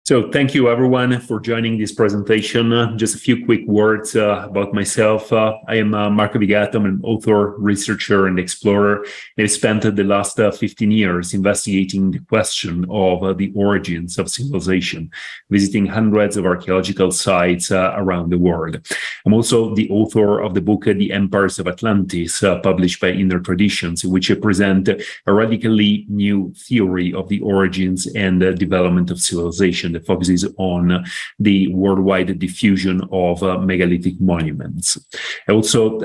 So thank you, everyone, for joining this presentation. Just a few quick words about myself. I am Marco Vigato. I'm an author, researcher, and explorer. I've spent the last 15 years investigating the question of the origins of civilization, visiting hundreds of archaeological sites around the world. I'm also the author of the book, The Empires of Atlantis, published by Inner Traditions, in which I present a radically new theory of the origins and development of civilization that focuses on the worldwide diffusion of megalithic monuments. I also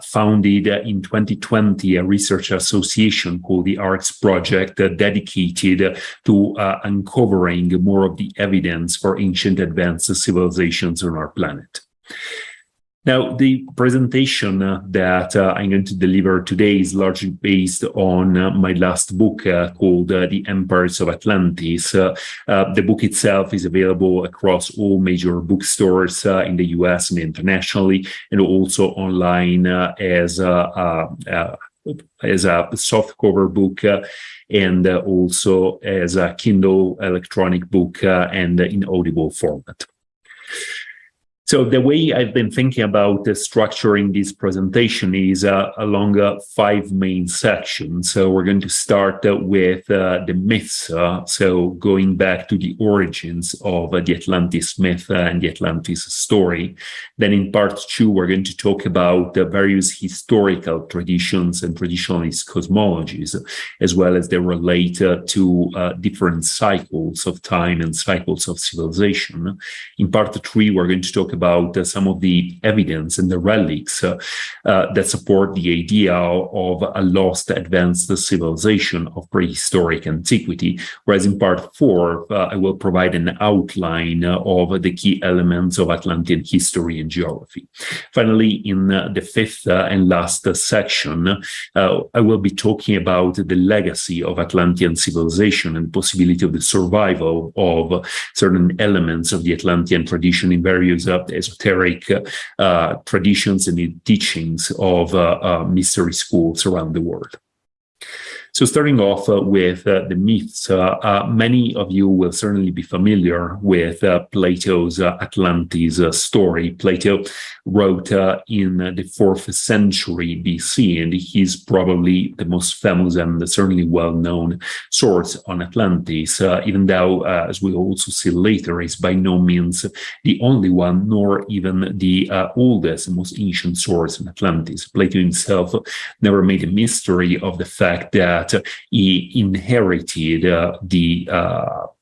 founded in 2020 a research association called the ARCS Project, dedicated to uncovering more of the evidence for ancient advanced civilizations on our planet. Now, the presentation that I'm going to deliver today is largely based on my last book called The Empires of Atlantis. The book itself is available across all major bookstores in the US and internationally, and also online as a softcover book and also as a Kindle electronic book and in Audible format. So the way I've been thinking about structuring this presentation is along 5 main sections. So we're going to start with the myths, so going back to the origins of the Atlantis myth and the Atlantis story. Then in part 2, we're going to talk about the various historical traditions and traditionalist cosmologies, as well as they relate to different cycles of time and cycles of civilization. In part 3, we're going to talk about some of the evidence and the relics that support the idea of a lost advanced civilization of prehistoric antiquity, whereas in part 4, I will provide an outline of the key elements of Atlantean history and geography. Finally, in the 5th and last section, I will be talking about the legacy of Atlantean civilization and the possibility of the survival of certain elements of the Atlantean tradition in various esoteric traditions and the teachings of mystery schools around the world. So starting off with the myths, many of you will certainly be familiar with Plato's Atlantis story. Plato wrote in the 4th century BC, and he's probably the most famous and certainly well-known source on Atlantis, even though, as we'll also see later, is by no means the only one, nor even the oldest and most ancient source on Atlantis. Plato himself never made a mystery of the fact that he inherited the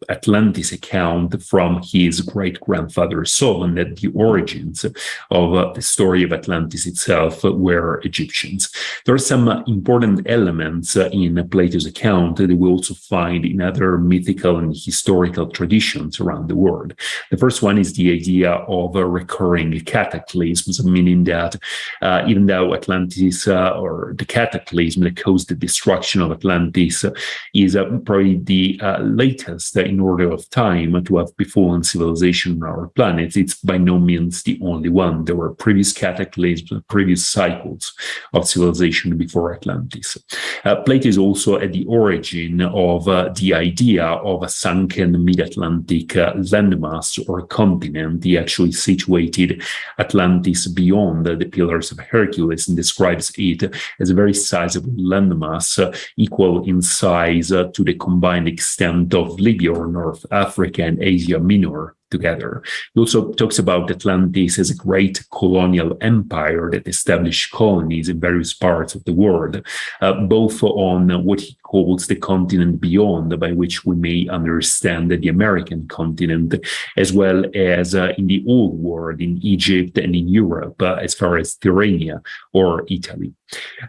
Atlantis account from his great-grandfather Solon, that the origins of the story of Atlantis itself were Egyptians. There are some important elements in Plato's account that we also find in other mythical and historical traditions around the world. The first one is the idea of recurring cataclysms, meaning that even though Atlantis or the cataclysm that caused the destruction of Atlantis is probably the latest in order of time to have befallen civilization on our planet, it's by no means the only one. There were previous cataclysms, previous cycles of civilization before Atlantis. Plato is also at the origin of the idea of a sunken mid-Atlantic landmass or continent. He actually situated Atlantis beyond the Pillars of Hercules and describes it as a very sizable landmass, equal in size to the combined extent of Libya or North Africa and Asia Minor together. He also talks about Atlantis as a great colonial empire that established colonies in various parts of the world, both on what he calls the continent beyond, by which we may understand the American continent, as well as in the Old World, in Egypt and in Europe, as far as Tyrrhenia or Italy.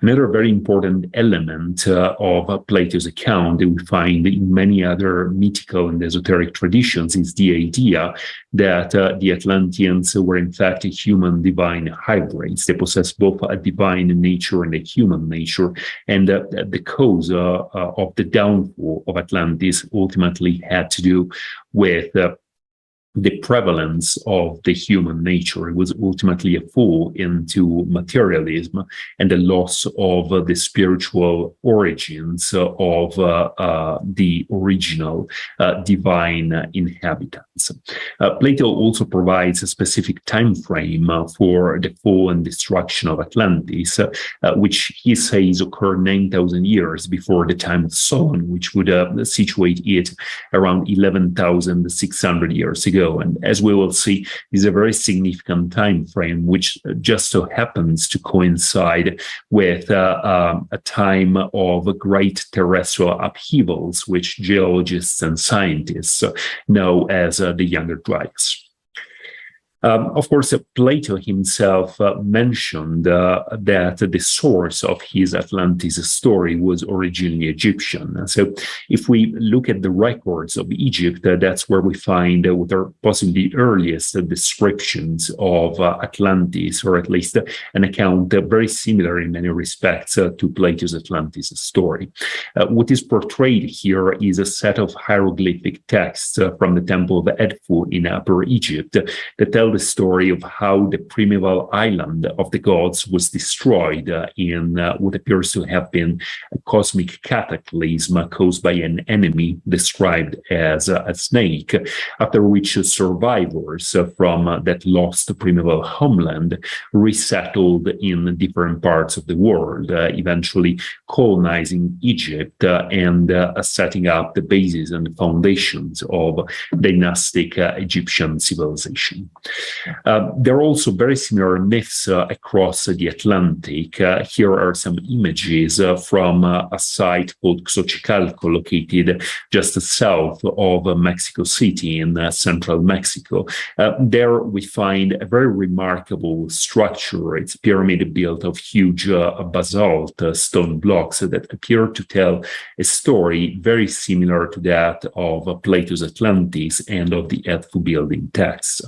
Another very important element of Plato's account that we find in many other mythical and esoteric traditions is the idea that the Atlanteans were in fact human divine hybrids. They possess both a divine nature and a human nature, and the cause of the downfall of Atlantis ultimately had to do with the prevalence of the human nature. It was ultimately a fall into materialism and the loss of the spiritual origins of the original divine inhabitants. Plato also provides a specific time frame for the fall and destruction of Atlantis, which he says occurred 9,000 years before the time of Solon, which would situate it around 11,600 years ago. And as we will see, is a very significant time frame, which just so happens to coincide with a time of great terrestrial upheavals, which geologists and scientists know as the Younger Dryas. Of course, Plato himself mentioned that the source of his Atlantis story was originally Egyptian. So if we look at the records of Egypt, that's where we find what are possibly the earliest descriptions of Atlantis, or at least an account very similar in many respects to Plato's Atlantis story. What is portrayed here is a set of hieroglyphic texts from the Temple of Edfu in Upper Egypt that tell the story of how the primeval island of the gods was destroyed in what appears to have been a cosmic cataclysm caused by an enemy described as a snake, after which survivors from that lost primeval homeland resettled in different parts of the world, eventually colonizing Egypt and setting up the basis and the foundations of dynastic Egyptian civilization. There are also very similar myths across the Atlantic. Here are some images from a site called Xochicalco, located just south of Mexico City in central Mexico. There we find a very remarkable structure. It's a pyramid built of huge basalt stone blocks that appear to tell a story very similar to that of Plato's Atlantis and of the Edfu building texts.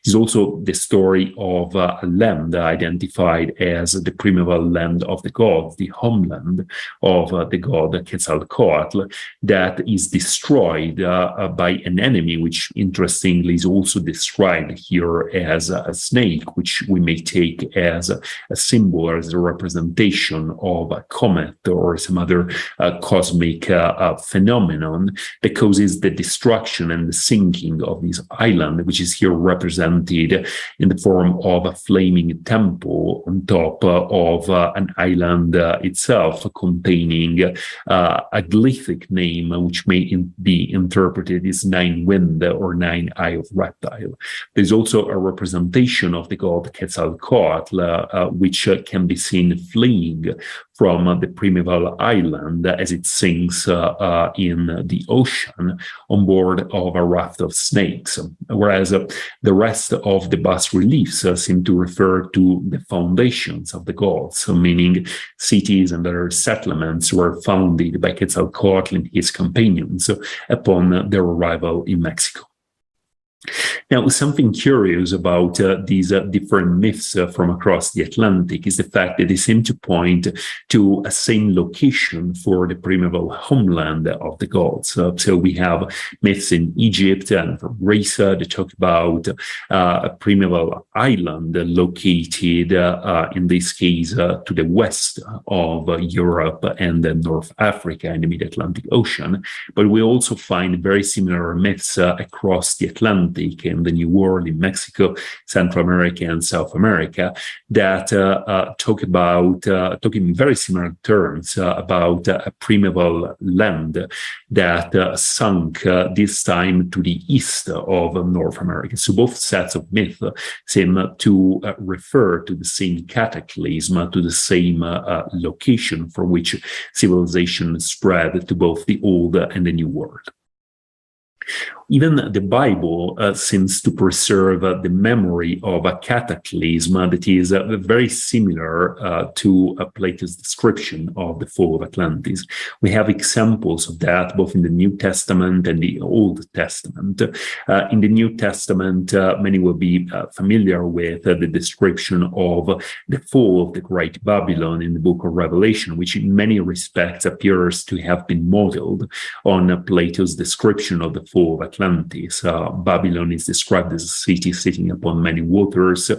It's also the story of a land identified as the primeval land of the gods, the homeland of the god Quetzalcoatl, that is destroyed by an enemy, which interestingly is also described here as a snake, which we may take as a symbol, as a representation of a comet or some other cosmic phenomenon that causes the destruction and the sinking of this island, which is here represented in the form of a flaming temple on top of an island itself, containing a glyphic name which may be interpreted as Nine Wind or Nine Eye of Reptile. There's also a representation of the god Quetzalcoatl, which can be seen fleeing from the primeval island as it sinks in the ocean on board of a raft of snakes, whereas the rest of the bas-reliefs seem to refer to the foundations of the gods, meaning cities and other settlements were founded by Quetzalcoatl and his companions upon their arrival in Mexico. Now, something curious about these different myths from across the Atlantic is the fact that they seem to point to a same location for the primeval homeland of the gods. So we have myths in Egypt and from Greece that talk about a primeval island located, in this case, to the west of Europe and North Africa in the mid-Atlantic Ocean. But we also find very similar myths across the Atlantic in the New World, in Mexico, Central America, and South America that talk in very similar terms about a primeval land that sunk this time to the east of North America. So both sets of myths seem to refer to the same cataclysm, to the same location from which civilization spread to both the Old and the New World. Even the Bible seems to preserve the memory of a cataclysm that is very similar to Plato's description of the fall of Atlantis. We have examples of that both in the New Testament and the Old Testament. In the New Testament, many will be familiar with the description of the fall of the Great Babylon in the book of Revelation, which in many respects appears to have been modeled on Plato's description of the fall of Atlantis. Atlantis. Babylon is described as a city sitting upon many waters,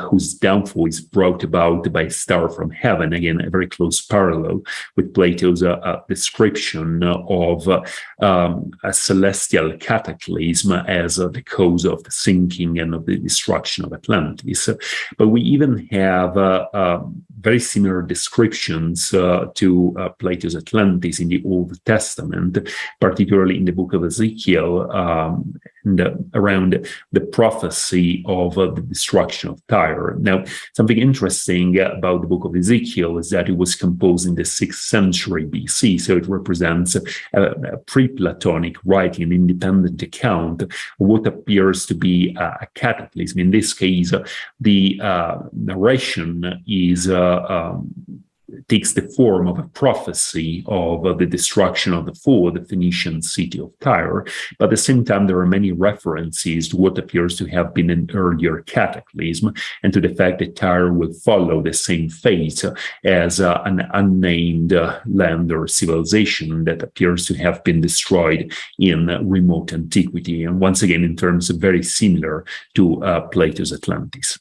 whose downfall is brought about by a star from heaven. Again, a very close parallel with Plato's description of a celestial cataclysm as the cause of the sinking and of the destruction of Atlantis. But we even have very similar descriptions to Plato's Atlantis in the Old Testament, particularly in the book of Ezekiel, and around the prophecy of the destruction of Tyre. Now, something interesting about the book of Ezekiel is that it was composed in the 6th century BC, so it represents a pre-Platonic writing, an independent account of what appears to be a cataclysm. In this case, the narration is takes the form of a prophecy of the destruction of the fall of the Phoenician city of Tyre. But at the same time, there are many references to what appears to have been an earlier cataclysm and to the fact that Tyre will follow the same fate as an unnamed land or civilization that appears to have been destroyed in remote antiquity. And once again, in terms very similar to Plato's Atlantis.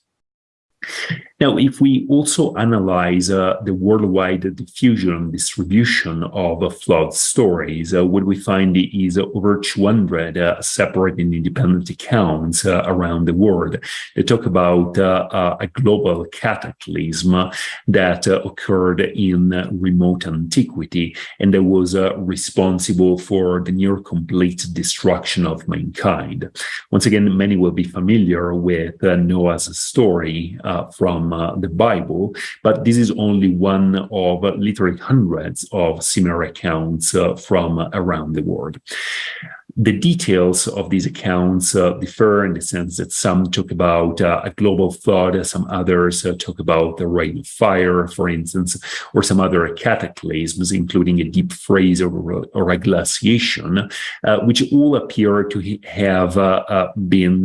Now, if we also analyze the worldwide diffusion and distribution of flood stories, what we find is over 200 separate and independent accounts around the world. They talk about a global cataclysm that occurred in remote antiquity and that was responsible for the near complete destruction of mankind. Once again, many will be familiar with Noah's story from the Bible, but this is only one of literally hundreds of similar accounts from around the world. The details of these accounts differ in the sense that some talk about a global flood, some others talk about the rain of fire, for instance, or some other cataclysms, including a deep freeze or a glaciation, which all appear to have been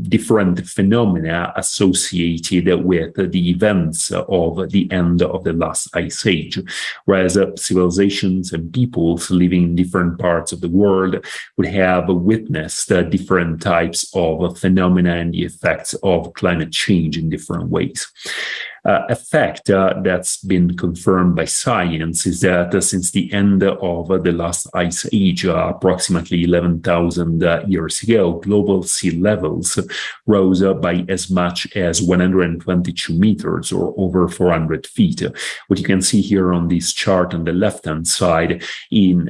different phenomena associated with the events of the end of the last ice age, whereas civilizations and peoples living in different parts of the world would have witnessed different types of phenomena and the effects of climate change in different ways. A fact that's been confirmed by science is that since the end of the last ice age, approximately 11,000 years ago, global sea levels rose by as much as 122 meters or over 400 feet. What you can see here on this chart on the left-hand side in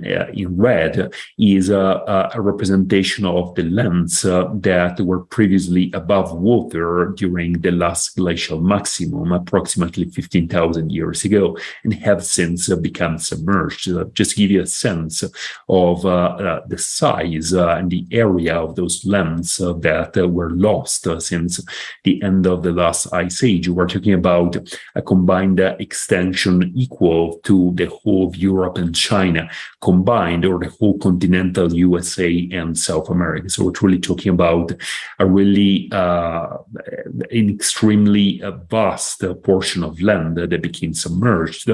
red is a representation of the lands that were previously above water during the last glacial maximum, approximately 15,000 years ago, and have since become submerged. Just to give you a sense of the size and the area of those lands that were lost since the end of the last ice age. We're talking about a combined extension equal to the whole of Europe and China combined, or the whole continental USA and South America. So we're truly talking about a really an extremely vast portion of land that became submerged.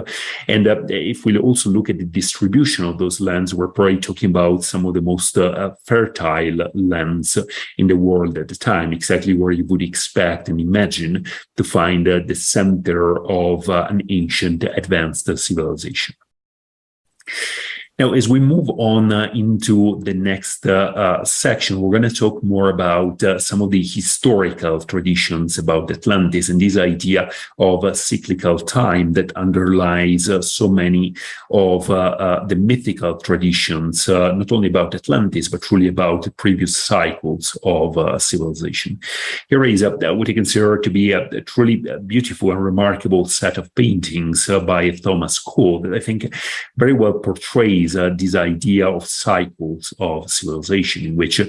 And if we also look at the distribution of those lands, we're probably talking about some of the most fertile lands in the world at the time, exactly where you would expect and imagine to find the center of an ancient advanced civilization. Now, as we move on into the next section, we're going to talk more about some of the historical traditions about Atlantis and this idea of a cyclical time that underlies so many of the mythical traditions, not only about Atlantis, but truly about previous cycles of civilization. Here is what I consider to be a truly beautiful and remarkable set of paintings by Thomas Cole that I think very well portrays this idea of cycles of civilization, in which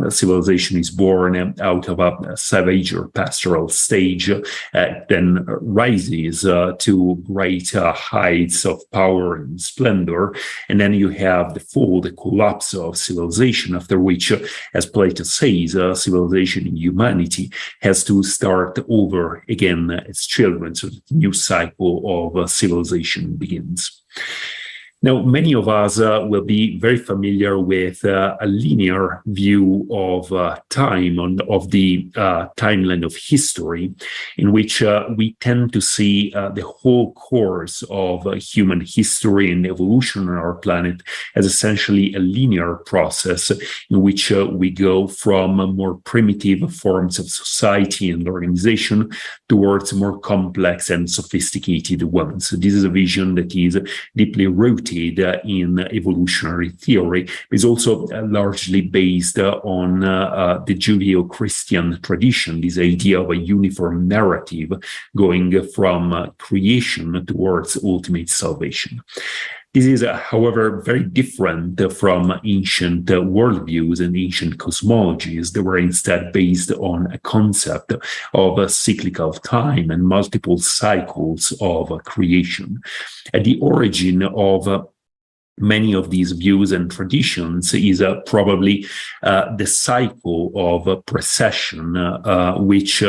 civilization is born out of a savage or pastoral stage, then rises to great heights of power and splendor, and then you have the fall, the collapse of civilization, after which, as Plato says, civilization in humanity has to start over again as children, so the new cycle of civilization begins. Now, many of us will be very familiar with a linear view of time, of the timeline of history, in which we tend to see the whole course of human history and evolution on our planet as essentially a linear process in which we go from more primitive forms of society and organization towards more complex and sophisticated ones. So this is a vision that is deeply rooted in evolutionary theory, but is also largely based on the Judeo-Christian tradition, this idea of a uniform narrative going from creation towards ultimate salvation. This is, however, very different from ancient worldviews and ancient cosmologies that were instead based on a concept of a cyclical time and multiple cycles of creation. At the origin of many of these views and traditions is probably the cycle of precession, which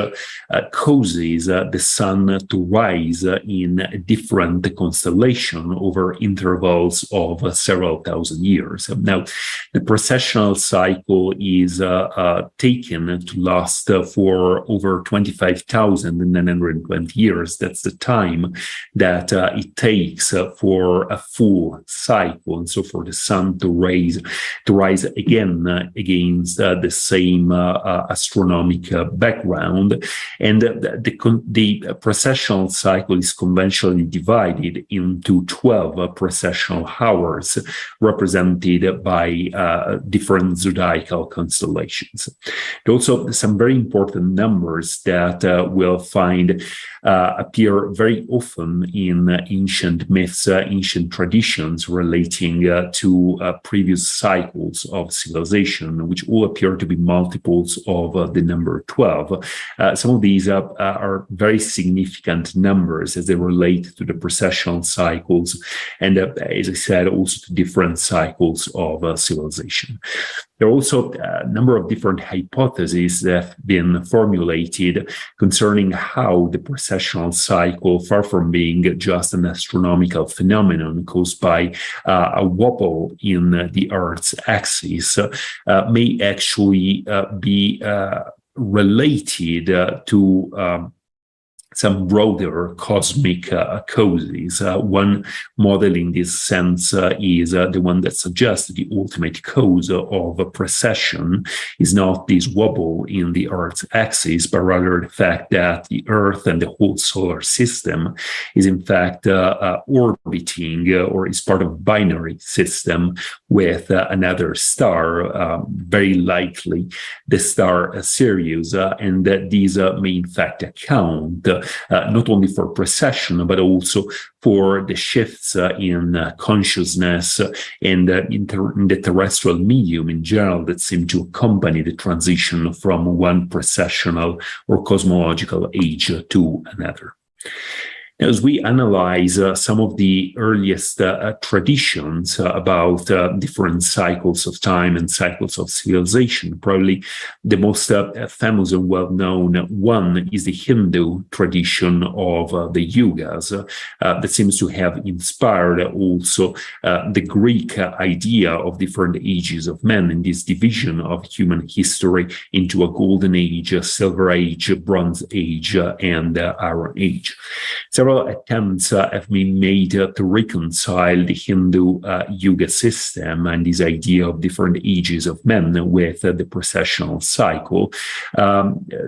causes the sun to rise in a different constellation over intervals of several thousand years. Now, the precessional cycle is taken to last for over 25,920 years. That's the time that it takes for a full cycle, and so for the sun to rise again against the same astronomical background. And the precessional cycle is conventionally divided into 12 precessional hours, represented by different zodiacal constellations. There are also some very important numbers that we'll find appear very often in ancient myths, ancient traditions relating to previous cycles of civilization, which all appear to be multiples of the number 12. Some of these are very significant numbers as they relate to the precessional cycles, and as I said, also to different cycles of civilization. There are also a number of different hypotheses that have been formulated concerning how the precessional cycle, far from being just an astronomical phenomenon caused by a wobble in the Earth's axis, may actually be related to some broader cosmic causes. One model in this sense is the one that suggests the ultimate cause of a precession is not this wobble in the Earth's axis, but rather the fact that the Earth and the whole solar system is in fact orbiting or is part of a binary system with another star, very likely the star Sirius, and that these may in fact account not only for precession, but also for the shifts in consciousness and in the terrestrial medium in general that seem to accompany the transition from one precessional or cosmological age to another. As we analyze some of the earliest traditions about different cycles of time and cycles of civilization, probably the most famous and well-known one is the Hindu tradition of the Yugas that seems to have inspired also the Greek idea of different ages of men in this division of human history into a golden age, a silver age, bronze age, and iron age. Several attempts have been made to reconcile the Hindu Yuga system and this idea of different ages of men with the precessional cycle,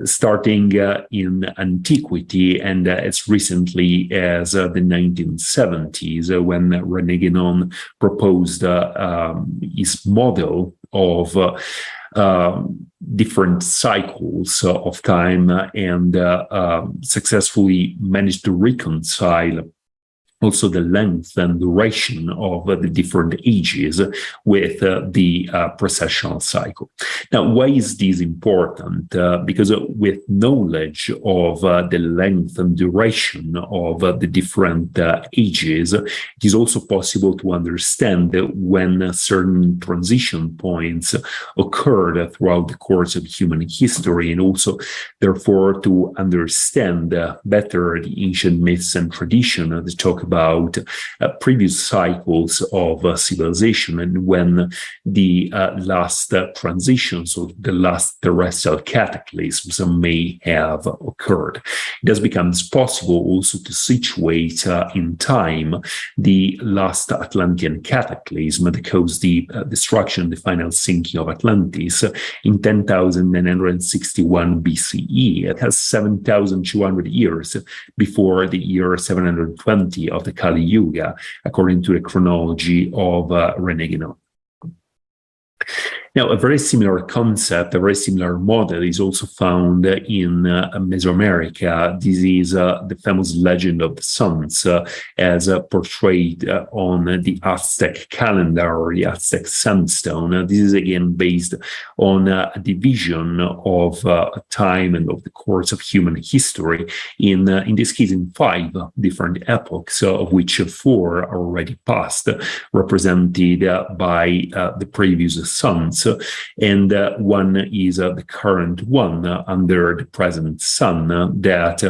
starting in antiquity and as recently as the 1970s, when René Guénon proposed his model of different cycles of time and successional managed to reconcile also the length and duration of the different ages with the precessional cycle. Now, why is this important? Because with knowledge of the length and duration of the different ages, it is also possible to understand when certain transition points occurred throughout the course of human history, and also, therefore, to understand better the ancient myths and tradition that talk about about previous cycles of civilization and when the last transitions or the last terrestrial cataclysms may have occurred. It thus becomes possible also to situate in time the last Atlantean cataclysm that caused the destruction, the final sinking of Atlantis in 10,961 BCE. It has 7,200 years before the year 720 of the Kali Yuga, according to the chronology of René Guénon. Now, a very similar concept, a very similar model is also found in Mesoamerica. This is the famous legend of the suns as portrayed on the Aztec calendar or the Aztec sandstone. This is again based on a division of time and of the course of human history, in this case in 5 different epochs, of which 4 are already past, represented by the previous suns. And one is the current one under the present sun that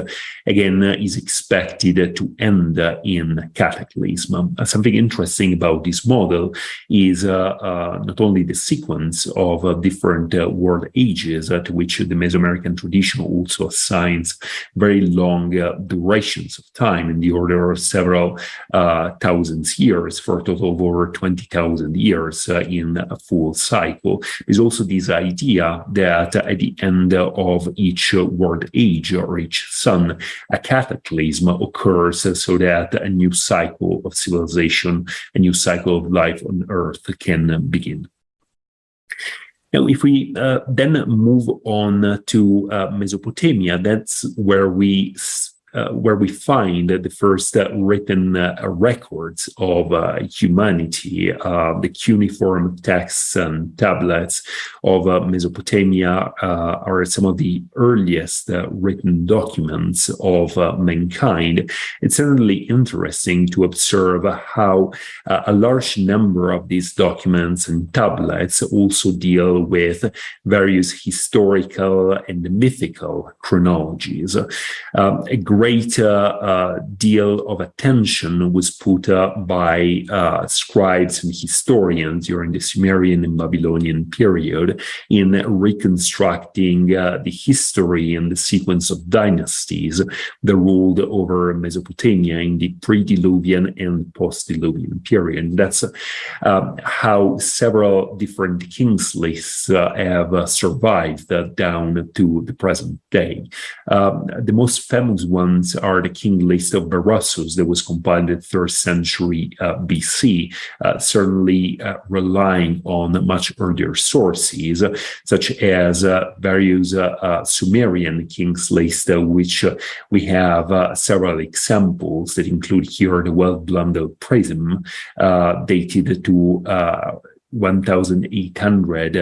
again is expected to end in cataclysm. Something interesting about this model is not only the sequence of different world ages to which the Mesoamerican tradition also assigns very long durations of time in the order of several thousands years, for a total of over 20,000 years in a full cycle. There's also this idea that at the end of each world age or each sun, a cataclysm occurs so that a new cycle of civilization, a new cycle of life on Earth can begin. Now, if we then move on to Mesopotamia, that's where we find the first written records of humanity. The cuneiform texts and tablets of Mesopotamia are some of the earliest written documents of mankind. It's certainly interesting to observe how a large number of these documents and tablets also deal with various historical and mythical chronologies. A great deal of attention was put by scribes and historians during the Sumerian and Babylonian period in reconstructing the history and the sequence of dynasties that ruled over Mesopotamia in the pre-Diluvian and post-Diluvian period. That's how several different kings lists have survived down to the present day. The most famous ones are the king list of Berossus that was compiled in the 3rd century BC, certainly relying on much earlier sources, such as various Sumerian kings list, which we have several examples that include here the well-blunded prism, dated to 1800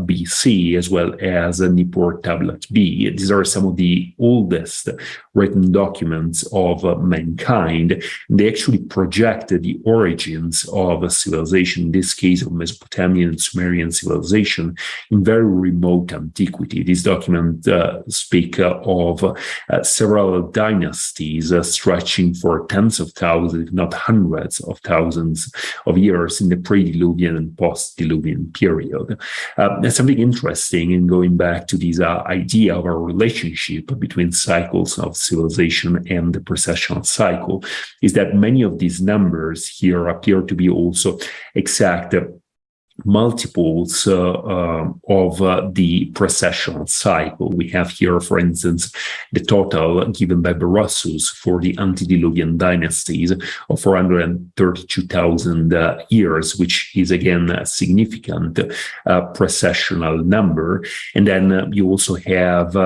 BC, as well as Nippur Tablet B. These are some of the oldest written documents of mankind. They actually project the origins of civilization, in this case of Mesopotamian and Sumerian civilization, in very remote antiquity. These documents speak of several dynasties stretching for tens of thousands, if not hundreds of thousands of years in the pre-Diluvian and post-Diluvian period. There's something interesting in going back to this idea of our relationship between cycles of civilization and the precessional cycle, is that many of these numbers here appear to be also exact multiples of the precessional cycle. We have here, for instance, the total given by Berossus for the antediluvian dynasties of 432,000 years, which is again a significant precessional number. And then you also have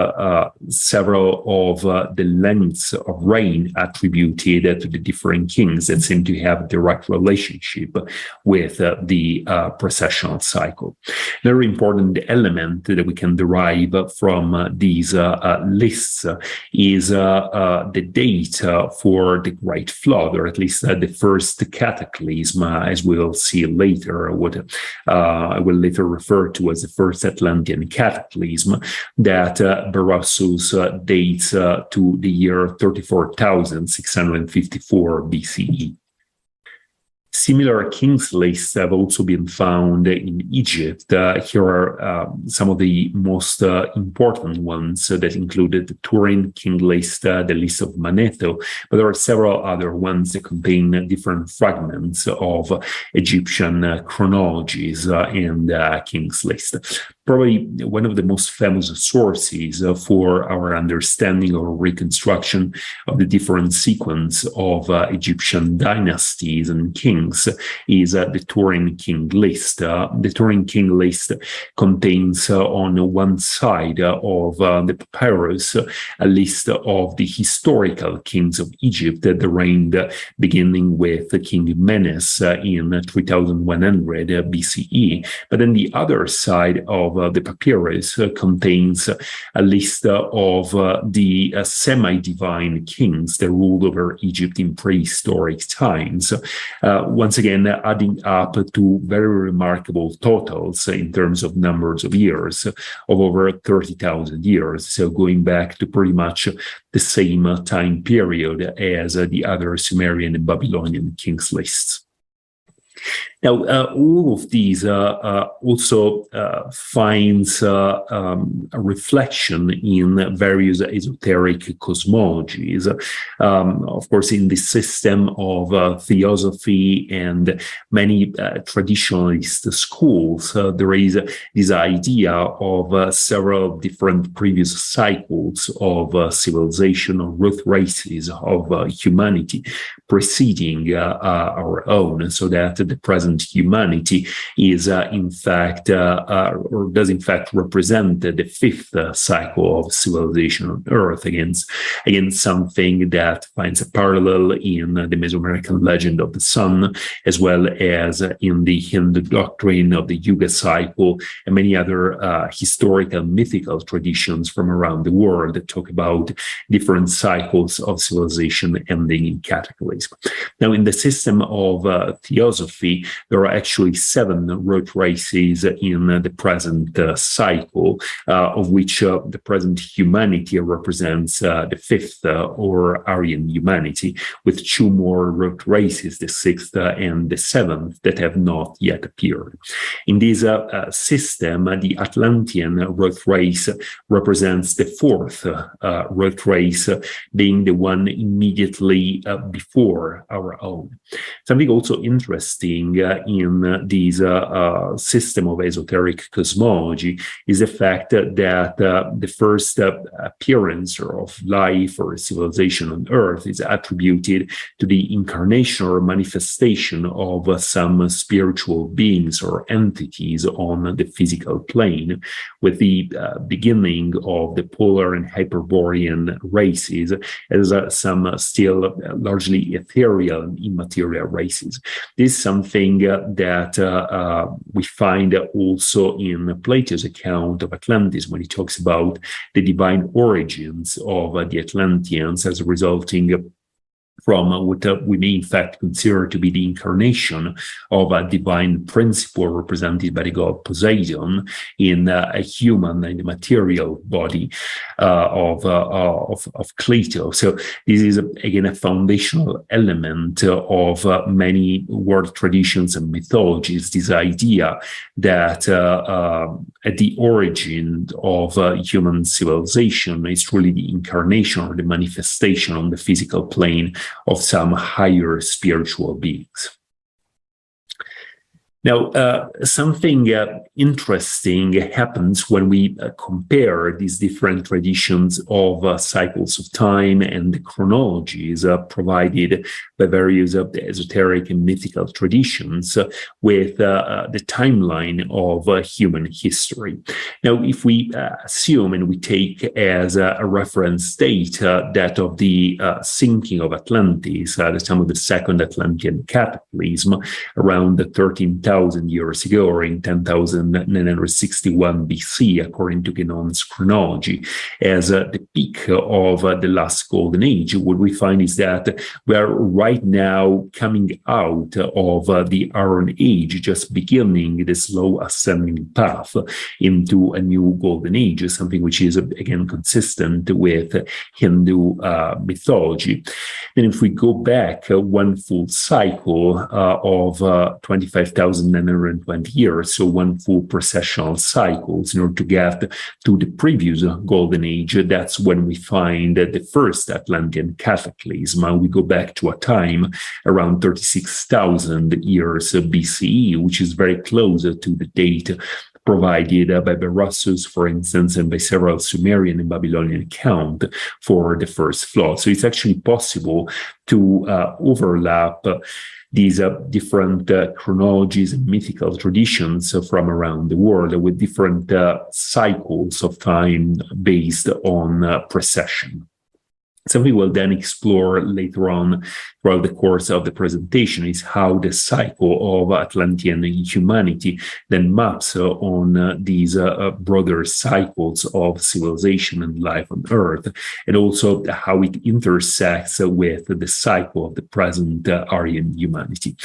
several of the lengths of reign attributed to the different kings that seem to have a direct relationship with the precessional precessional cycle. Another important element that we can derive from these lists is the date for the Great Flood, or at least the first cataclysm, as we'll see later, what I will later refer to as the first Atlantean cataclysm, that Berossus dates to the year 34,654 BCE. Similar kings lists have also been found in Egypt. Here are some of the most important ones that included the Turin king list, the list of Manetho, but there are several other ones that contain different fragments of Egyptian chronologies and kings list. Probably one of the most famous sources for our understanding or reconstruction of the different sequence of Egyptian dynasties and kings is the Turin king list. The Turin king list contains on one side of the papyrus a list of the historical kings of Egypt that reigned beginning with King Menes in 3100 BCE. But then the other side of the papyrus contains a list of the semi-divine kings that ruled over Egypt in prehistoric times. Once again, adding up to very remarkable totals in terms of numbers of years of over 30,000 years. So going back to pretty much the same time period as the other Sumerian and Babylonian kings lists. Now, all of these also finds a reflection in various esoteric cosmologies. Of course, in the system of theosophy and many traditionalist schools, there is this idea of several different previous cycles of civilization or root races of humanity preceding our own, so that the present humanity is in fact or does in fact represent the fifth cycle of civilization on Earth, against something that finds a parallel in the Mesoamerican legend of the sun, as well as in the Hindu doctrine of the Yuga cycle and many other historical mythical traditions from around the world that talk about different cycles of civilization ending in cataclysm. Now, in the system of theosophy, there are actually 7 root races in the present cycle, of which the present humanity represents the 5th or Aryan humanity, with 2 more root races, the 6th and the 7th, that have not yet appeared. In this system, the Atlantean root race represents the 4th root race, being the one immediately before our own. Something also interesting in this system of esoteric cosmology is the fact that the first appearance of life or civilization on Earth is attributed to the incarnation or manifestation of some spiritual beings or entities on the physical plane, with the beginning of the polar and hyperborean races as some still largely ethereal and immaterial races. This is something that we find also in Plato's account of Atlantis, when he talks about the divine origins of the Atlanteans as resulting from what we may in fact consider to be the incarnation of a divine principle represented by the god Poseidon in a human, in the material body of Plato. So this is again a foundational element of many world traditions and mythologies, this idea that at the origin of human civilization is really the incarnation or the manifestation on the physical plane of some higher spiritual beings. Now, something interesting happens when we compare these different traditions of cycles of time and the chronologies provided by various of the esoteric and mythical traditions with the timeline of human history. Now, if we assume and we take as a reference date that of the sinking of Atlantis, the time of the second Atlantean cataclysm, around the 13,000 10,000 years ago, or in 10,961 BC, according to Genon's chronology, as the peak of the last golden age. What we find is that we are right now coming out of the Iron Age, just beginning the slow ascending path into a new golden age, something which is, again, consistent with Hindu mythology. Then if we go back one full cycle of 25,920 years, so one full precessional cycles, in order to get to the previous golden age, that's when we find the first Atlantean cataclysm. We go back to a time around 36,000 years BCE, which is very close to the date provided by Berossus, for instance, and by several Sumerian and Babylonian accounts for the first flood. So it's actually possible to overlap these different chronologies and mythical traditions from around the world with different cycles of time based on precession. So we will then explore later on throughout the course of the presentation is how the cycle of Atlantean humanity then maps on these broader cycles of civilization and life on Earth, and also how it intersects with the cycle of the present Aryan humanity.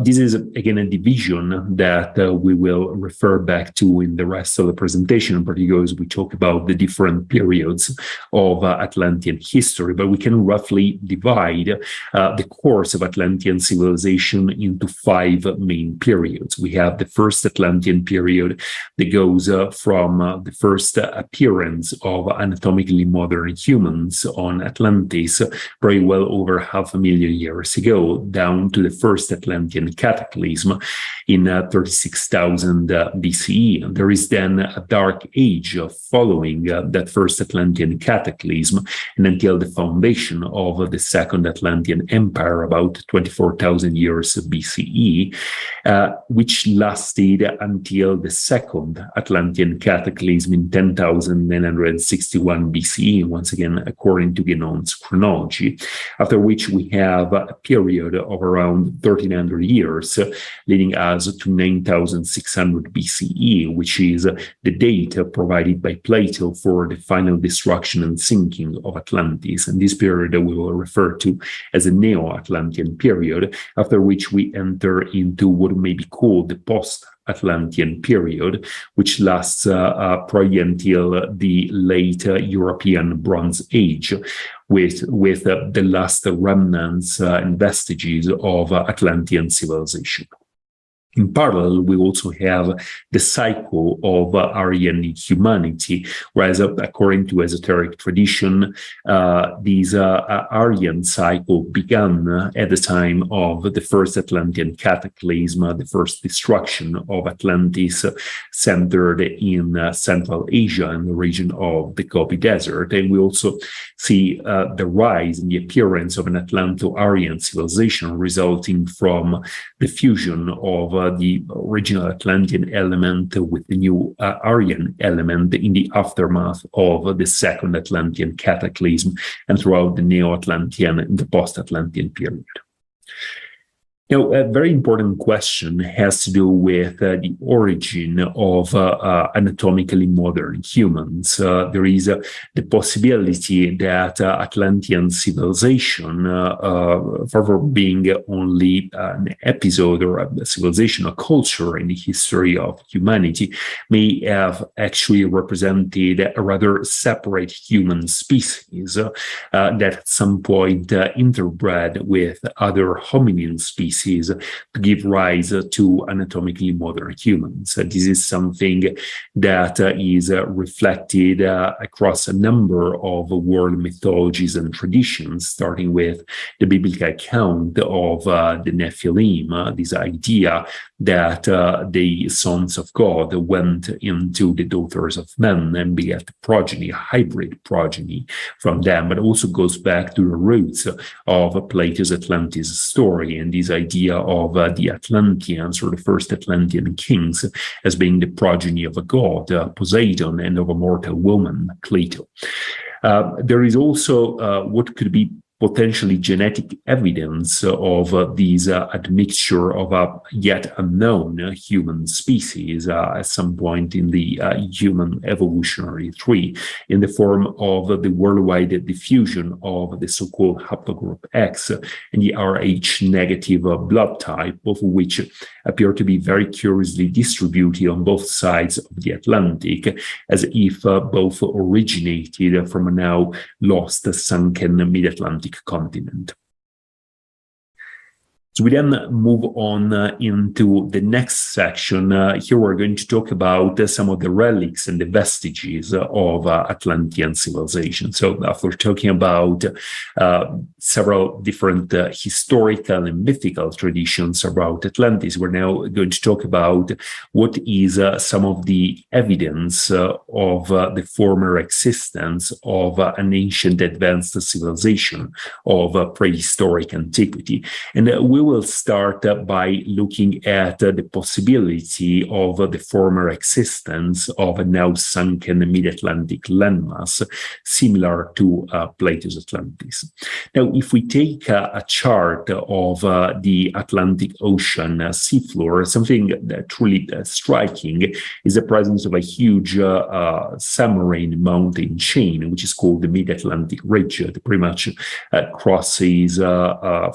This is, again, a division that we will refer back to in the rest of the presentation, particularly as we talk about the different periods of Atlantean history. But we can roughly divide the course of Atlantean civilization into 5 main periods. We have the first Atlantean period that goes from the first appearance of anatomically modern humans on Atlantis, very well over 500,000 years ago, down to the first Atlantean cataclysm in 36,000 BCE. There is then a dark age following that first Atlantean cataclysm, and until the foundation of the Second Atlantean Empire, about 24,000 years BCE, which lasted until the Second Atlantean cataclysm in 10,961 BCE, once again according to Genon's chronology, after which we have a period of around 1,300 years, leading us to 9,600 BCE, which is the date provided by Plato for the final destruction and sinking of Atlantis. And this period we will refer to as a Neo-Atlantean period, after which we enter into what may be called the post-Atlantean period, which lasts probably until the late European Bronze Age, with the last remnants and vestiges of Atlantean civilization. In parallel, we also have the cycle of Aryan humanity, whereas according to esoteric tradition, these Aryan cycle began at the time of the first Atlantean cataclysm, the first destruction of Atlantis, centered in Central Asia and the region of the Gobi Desert. And we also see the rise in the appearance of an Atlanto-Aryan civilization resulting from the fusion of the original Atlantean element with the new Aryan element in the aftermath of the Second Atlantean cataclysm and throughout the Neo-Atlantean and the post-Atlantean period. Now, a very important question has to do with the origin of anatomically modern humans. There is the possibility that Atlantean civilization, far from being only an episode or a civilization, a culture in the history of humanity, may have actually represented a rather separate human species that at some point interbred with other hominin species to give rise to anatomically modern humans. This is something that is reflected across a number of world mythologies and traditions, starting with the biblical account of the Nephilim, this idea that the sons of God went into the daughters of men and begat progeny, a hybrid progeny from them, but also goes back to the roots of Plato's Atlantis story and this idea of the Atlanteans, or the first Atlantean kings, as being the progeny of a god, Poseidon, and of a mortal woman, Cleito. There is also what could be potentially genetic evidence of these admixture of a yet unknown human species at some point in the human evolutionary tree, in the form of the worldwide diffusion of the so-called haplogroup X and the Rh negative blood type, both of which appear to be very curiously distributed on both sides of the Atlantic, as if both originated from a now lost, sunken mid-Atlantic continent. So we then move on into the next section. Here we're going to talk about some of the relics and the vestiges of Atlantean civilization. So after talking about several different historical and mythical traditions about Atlantis, we're now going to talk about what is some of the evidence of the former existence of an ancient advanced civilization of prehistoric antiquity. And we will start by looking at the possibility of the former existence of a now sunken mid-Atlantic landmass similar to Plato's Atlantis. Now, if we take a chart of the Atlantic Ocean seafloor, something truly striking is the presence of a huge submarine mountain chain, which is called the Mid-Atlantic Ridge, that pretty much crosses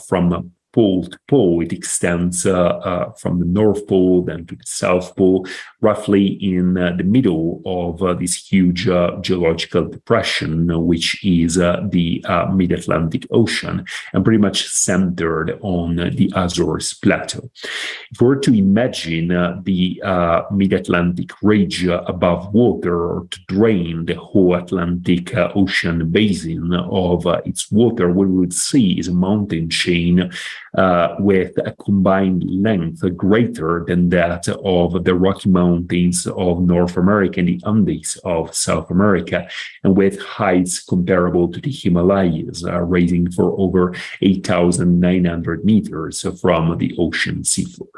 from pole to pole. It extends from the North Pole then to the South Pole, roughly in the middle of this huge geological depression, which is the Mid-Atlantic Ocean, and pretty much centered on the Azores Plateau. If we were to imagine the Mid-Atlantic Ridge above water, or to drain the whole Atlantic Ocean basin of its water, what we would see is a mountain chain with a combined length greater than that of the Rocky Mountains of North America and the Andes of South America, and with heights comparable to the Himalayas, raising for over 8,900 meters from the ocean seafloor.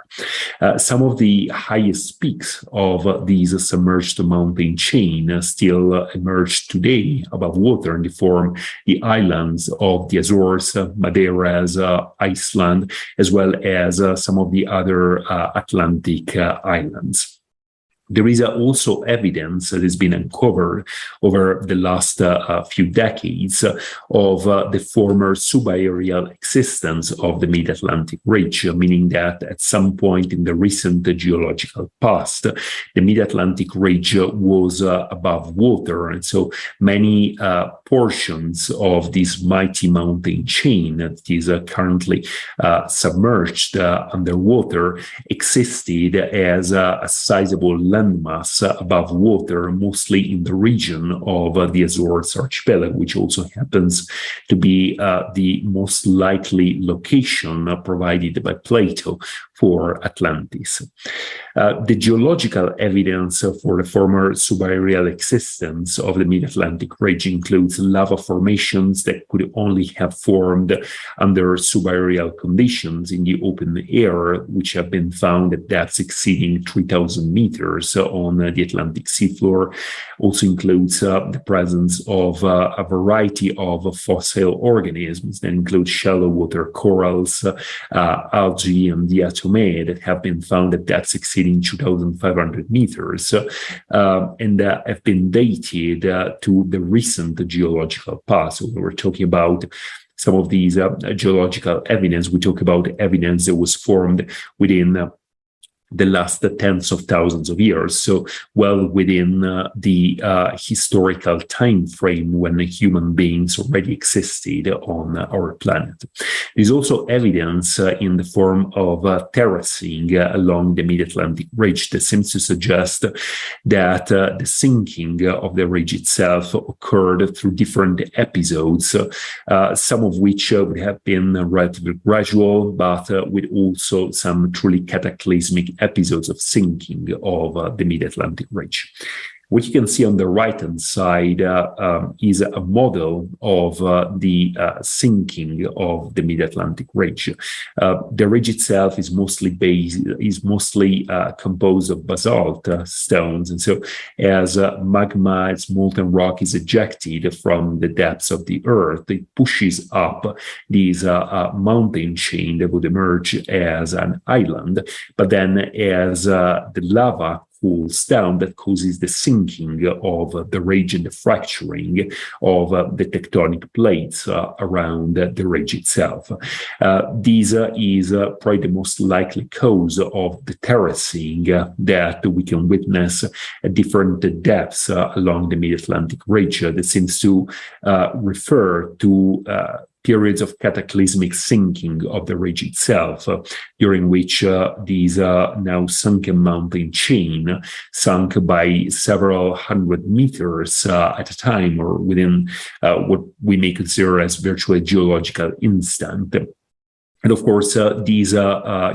Some of the highest peaks of these submerged mountain chain still emerge today above water, and they form the islands of the Azores, Madeiras, Iceland, as well as some of the other Atlantic islands. There is also evidence that has been uncovered over the last few decades of the former subaerial existence of the Mid-Atlantic Ridge, meaning that at some point in the recent geological past, the Mid-Atlantic Ridge was above water, and so many portions of this mighty mountain chain that is currently submerged underwater existed as a sizable landmass above water, mostly in the region of the Azores archipelago, which also happens to be the most likely location provided by Plato for Atlantis. The geological evidence for the former subaerial existence of the Mid-Atlantic Ridge includes lava formations that could only have formed under subaerial conditions in the open air, which have been found at depths exceeding 3,000 meters on the Atlantic seafloor. Also includes the presence of a variety of fossil organisms that include shallow water corals, algae, and diatomae that have been found at depths exceeding 2,500 meters and have been dated to the recent geological past. So we're talking about some of these geological evidence. We talk about evidence that was formed within the last tens of thousands of years, so well within the historical time frame when human beings already existed on our planet. There's also evidence in the form of terracing along the Mid-Atlantic Ridge that seems to suggest that the sinking of the ridge itself occurred through different episodes, some of which would have been relatively gradual, but with also some truly cataclysmic episodes of sinking of the Mid-Atlantic Ridge. What you can see on the right-hand side is a model of the sinking of the mid-Atlantic ridge. The ridge itself is mostly composed of basalt stones, and so as magma, as molten rock, is ejected from the depths of the earth, it pushes up this mountain chain that would emerge as an island. But then, as the lava cools down, that causes the sinking of the ridge and the fracturing of the tectonic plates around the ridge itself. This is probably the most likely cause of the terracing that we can witness at different depths along the mid-Atlantic ridge that seems to refer to periods of cataclysmic sinking of the ridge itself, during which these now sunken mountain chain sunk by several hundred meters at a time, or within what we may consider as virtually a geological instant. And of course, these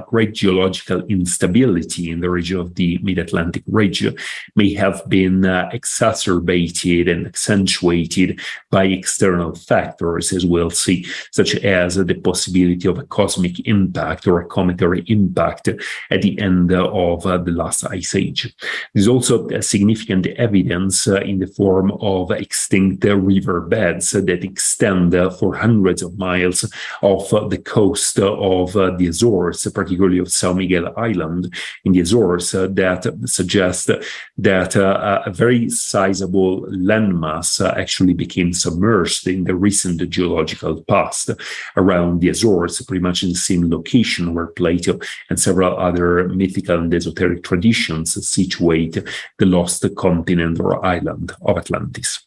great geological instability in the region of the mid-Atlantic ridge may have been exacerbated and accentuated by external factors, as we'll see, such as the possibility of a cosmic impact or a cometary impact at the end of the last ice age. There's also significant evidence in the form of extinct river beds that extend for hundreds of miles off the coast of the Azores, particularly of São Miguel Island in the Azores, that suggest that a very sizable landmass actually became submerged in the recent geological past around the Azores, pretty much in the same location where Plato and several other mythical and esoteric traditions situate the lost continent or island of Atlantis.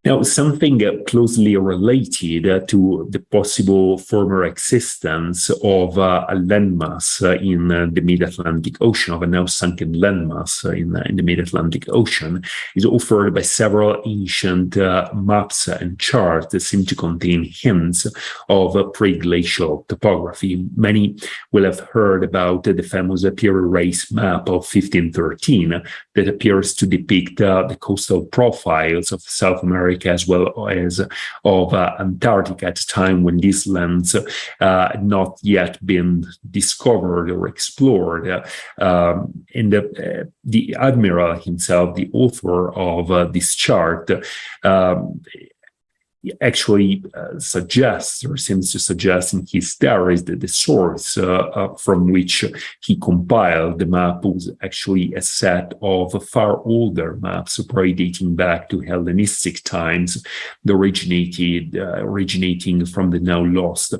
Now, something closely related to the possible former existence of a landmass in the mid-Atlantic Ocean, of a now sunken landmass in the mid-Atlantic Ocean, is offered by several ancient maps and charts that seem to contain hints of pre-glacial topography. Many will have heard about the famous Pierre Race map of 1513 that appears to depict the coastal profiles of South America as well as of Antarctica at a time when these lands had not yet been discovered or explored. And the admiral himself, the author of this chart, actually suggests, or seems to suggest in his diaries, that the source from which he compiled the map was actually a set of far older maps, probably dating back to Hellenistic times, originating from the now lost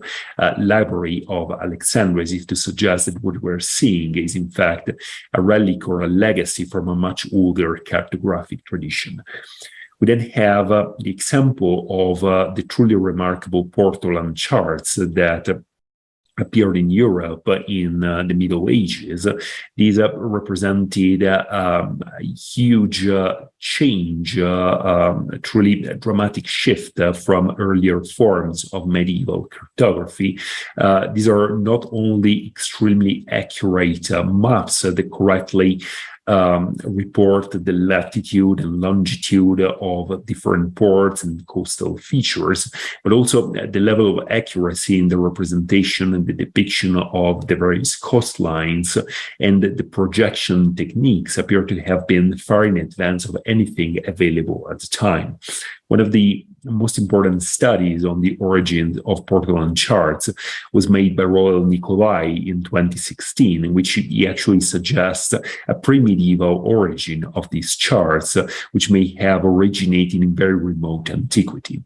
library of Alexandria, as if to suggest that what we're seeing is in fact a relic or a legacy from a much older cartographic tradition. We then have the example of the truly remarkable Portolan charts that appeared in Europe in the Middle Ages. These represented a huge change, truly a dramatic shift from earlier forms of medieval cartography. These are not only extremely accurate maps that correctly report the latitude and longitude of different ports and coastal features, but also the level of accuracy in the representation and the depiction of the various coastlines and the projection techniques appear to have been far in advance of anything available at the time. One of the most important studies on the origin of Portolan charts was made by Royal Nicolai in 2016, in which he actually suggests a pre-medieval origin of these charts, which may have originated in very remote antiquity.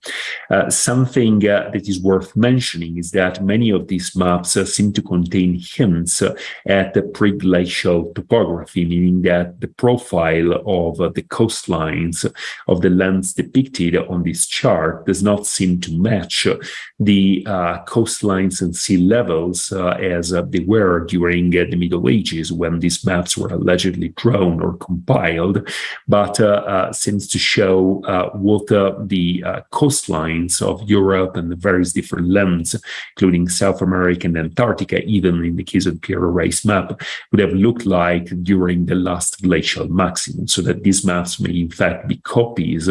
Something that is worth mentioning is that many of these maps seem to contain hints at the pre-glacial topography, meaning that the profile of the coastlines of the lands depicted depicted on this chart does not seem to match the coastlines and sea levels as they were during the Middle Ages when these maps were allegedly drawn or compiled, but seems to show what the coastlines of Europe and the various different lands, including South America and Antarctica, even in the case of the Pierre Race map, would have looked like during the last glacial maximum, so that these maps may in fact be copies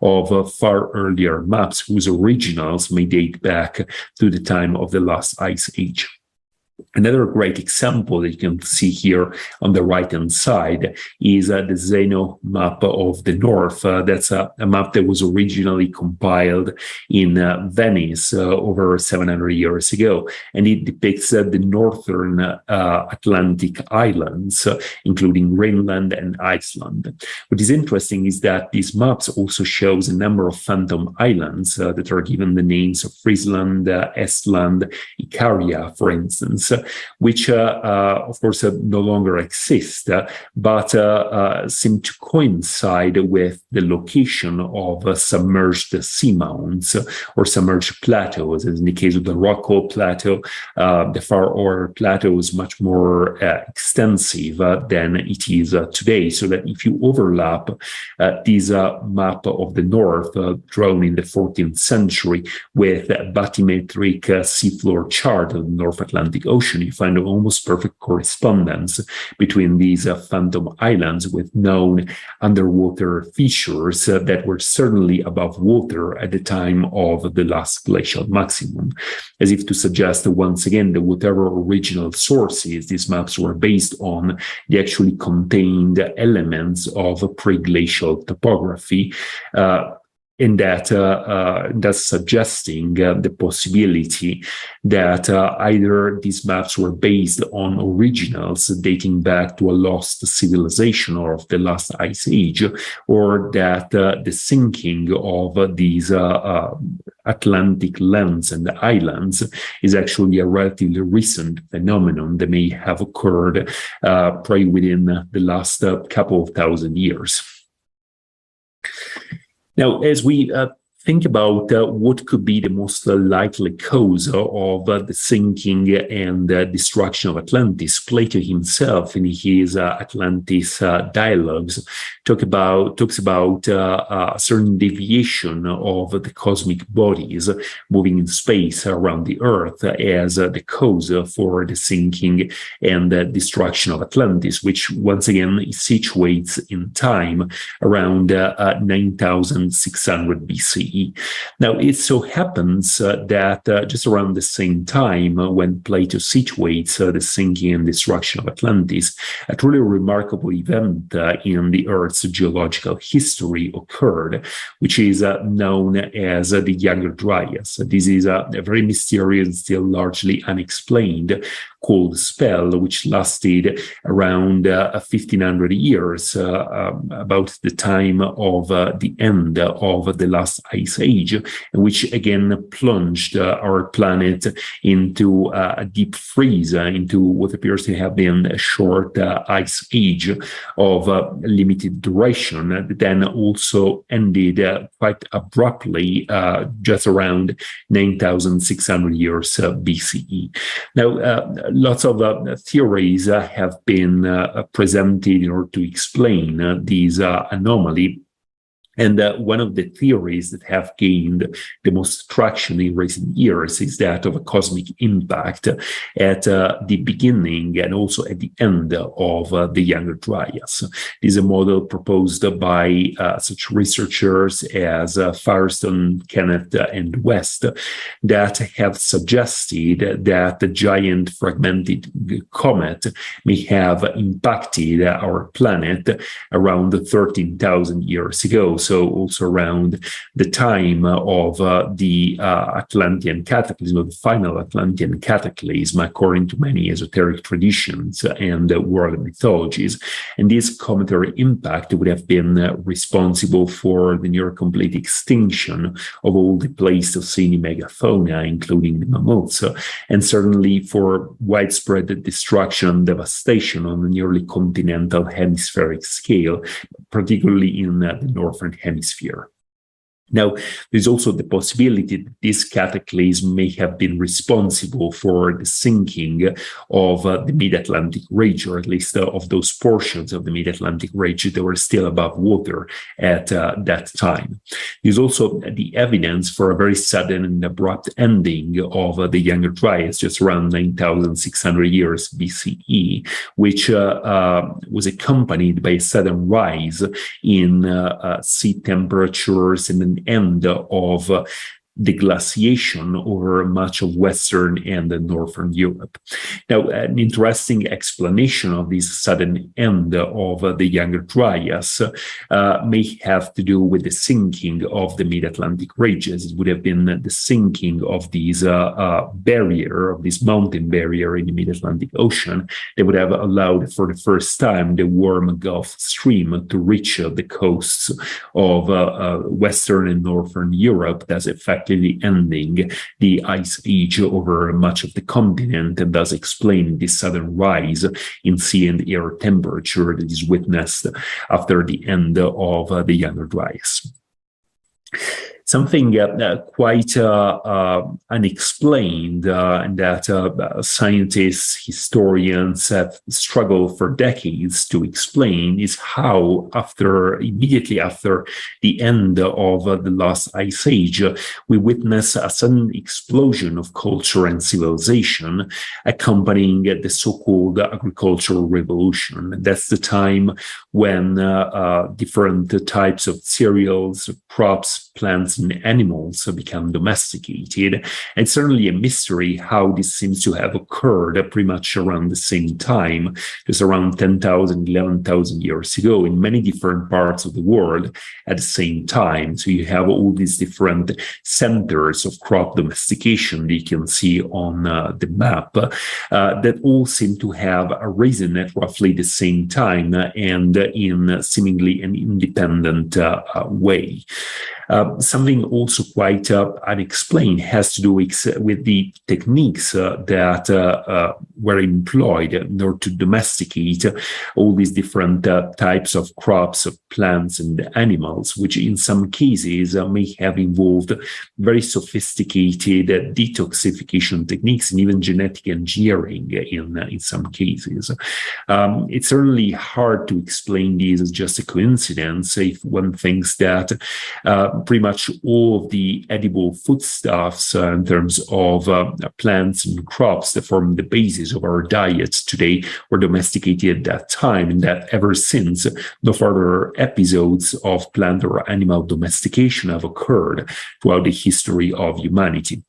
of far earlier maps whose originals may date back to the time of the last ice age. Another great example that you can see here on the right-hand side is the Zeno map of the North. That's a map that was originally compiled in Venice over 700 years ago, and it depicts the northern Atlantic islands, including Greenland and Iceland. What is interesting is that these maps also shows a number of phantom islands that are given the names of Friesland, Estland, Icaria, for instance, which, of course, no longer exist, but seem to coincide with the location of submerged seamounts or submerged plateaus. As in the case of the Rockall Plateau, the Far Ore Plateau is much more extensive than it is today, so that if you overlap this map of the North, drawn in the 14th century, with a bathymetric seafloor chart of the North Atlantic Ocean, you find almost perfect correspondence between these phantom islands with known underwater features that were certainly above water at the time of the last glacial maximum, as if to suggest once again that whatever original sources these maps were based on, they actually contained elements of pre-glacial topography, in that that's suggesting the possibility that either these maps were based on originals dating back to a lost civilization or of the last ice age, or that the sinking of these Atlantic lands and islands is actually a relatively recent phenomenon that may have occurred probably within the last couple of thousand years. Now, as we think about what could be the most likely cause of the sinking and destruction of Atlantis, Plato himself, in his Atlantis dialogues, talks about a certain deviation of the cosmic bodies moving in space around the Earth as the cause for the sinking and destruction of Atlantis, which once again situates in time around 9600 BCE. Now, it so happens that just around the same time when Plato situates the sinking and destruction of Atlantis, a truly remarkable event in the Earth's geological history occurred, which is known as the Younger Dryas. This is a very mysterious, still largely unexplained, cold spell which lasted around 1500 years, about the time of the end of the last ice age, which again plunged our planet into a deep freeze, into what appears to have been a short ice age of limited duration, that then also ended quite abruptly just around 9600 years BCE. Now, lots of theories have been presented in order to explain these anomaly. And one of the theories that have gained the most traction in recent years is that of a cosmic impact at the beginning and also at the end of the Younger Dryas. This is a model proposed by such researchers as Firestone, Kenneth, and West that have suggested that the giant fragmented comet may have impacted our planet around 13,000 years ago. So also around the time of the Atlantean cataclysm, or the final Atlantean cataclysm, according to many esoteric traditions and world mythologies. And this cometary impact would have been responsible for the near complete extinction of all the Pleistocene megafauna, including the mammoths, and certainly for widespread destruction and devastation on a nearly continental hemispheric scale, particularly in the northern hemisphere. Now, there's also the possibility that this cataclysm may have been responsible for the sinking of the mid-Atlantic ridge, or at least of those portions of the mid-Atlantic ridge that were still above water at that time. There's also the evidence for a very sudden and abrupt ending of the Younger Dryas, just around 9,600 years BCE, which was accompanied by a sudden rise in sea temperatures and an end of the glaciation over much of Western and Northern Europe. Now, an interesting explanation of this sudden end of the Younger Dryas may have to do with the sinking of the mid-Atlantic ridges. It would have been the sinking of this barrier, of this mountain barrier in the mid-Atlantic Ocean, that would have allowed for the first time the warm Gulf Stream to reach the coasts of Western and Northern Europe, thus effectively ending the ice age over much of the continent, and thus explaining this sudden rise in sea and air temperature that is witnessed after the end of the Younger Dryas. Something quite unexplained and that scientists, historians have struggled for decades to explain is how immediately after the end of the last ice age, we witness a sudden explosion of culture and civilization accompanying the so-called agricultural revolution. That's the time when different types of cereals, crops, plants, and animals have become domesticated. It's certainly a mystery how this seems to have occurred pretty much around the same time, just around 10,000, 11,000 years ago in many different parts of the world at the same time. So you have all these different centers of crop domestication that you can see on the map that all seem to have arisen at roughly the same time and in seemingly an independent way. Something also quite unexplained has to do with the techniques that were employed in order to domesticate all these different types of crops, of plants, and animals, which in some cases may have involved very sophisticated detoxification techniques and even genetic engineering in some cases. It's certainly hard to explain this as just a coincidence if one thinks that pretty much all of the edible foodstuffs in terms of plants and crops that form the basis of our diets today were domesticated at that time, and that ever since, no further episodes of plant or animal domestication have occurred throughout the history of humanity.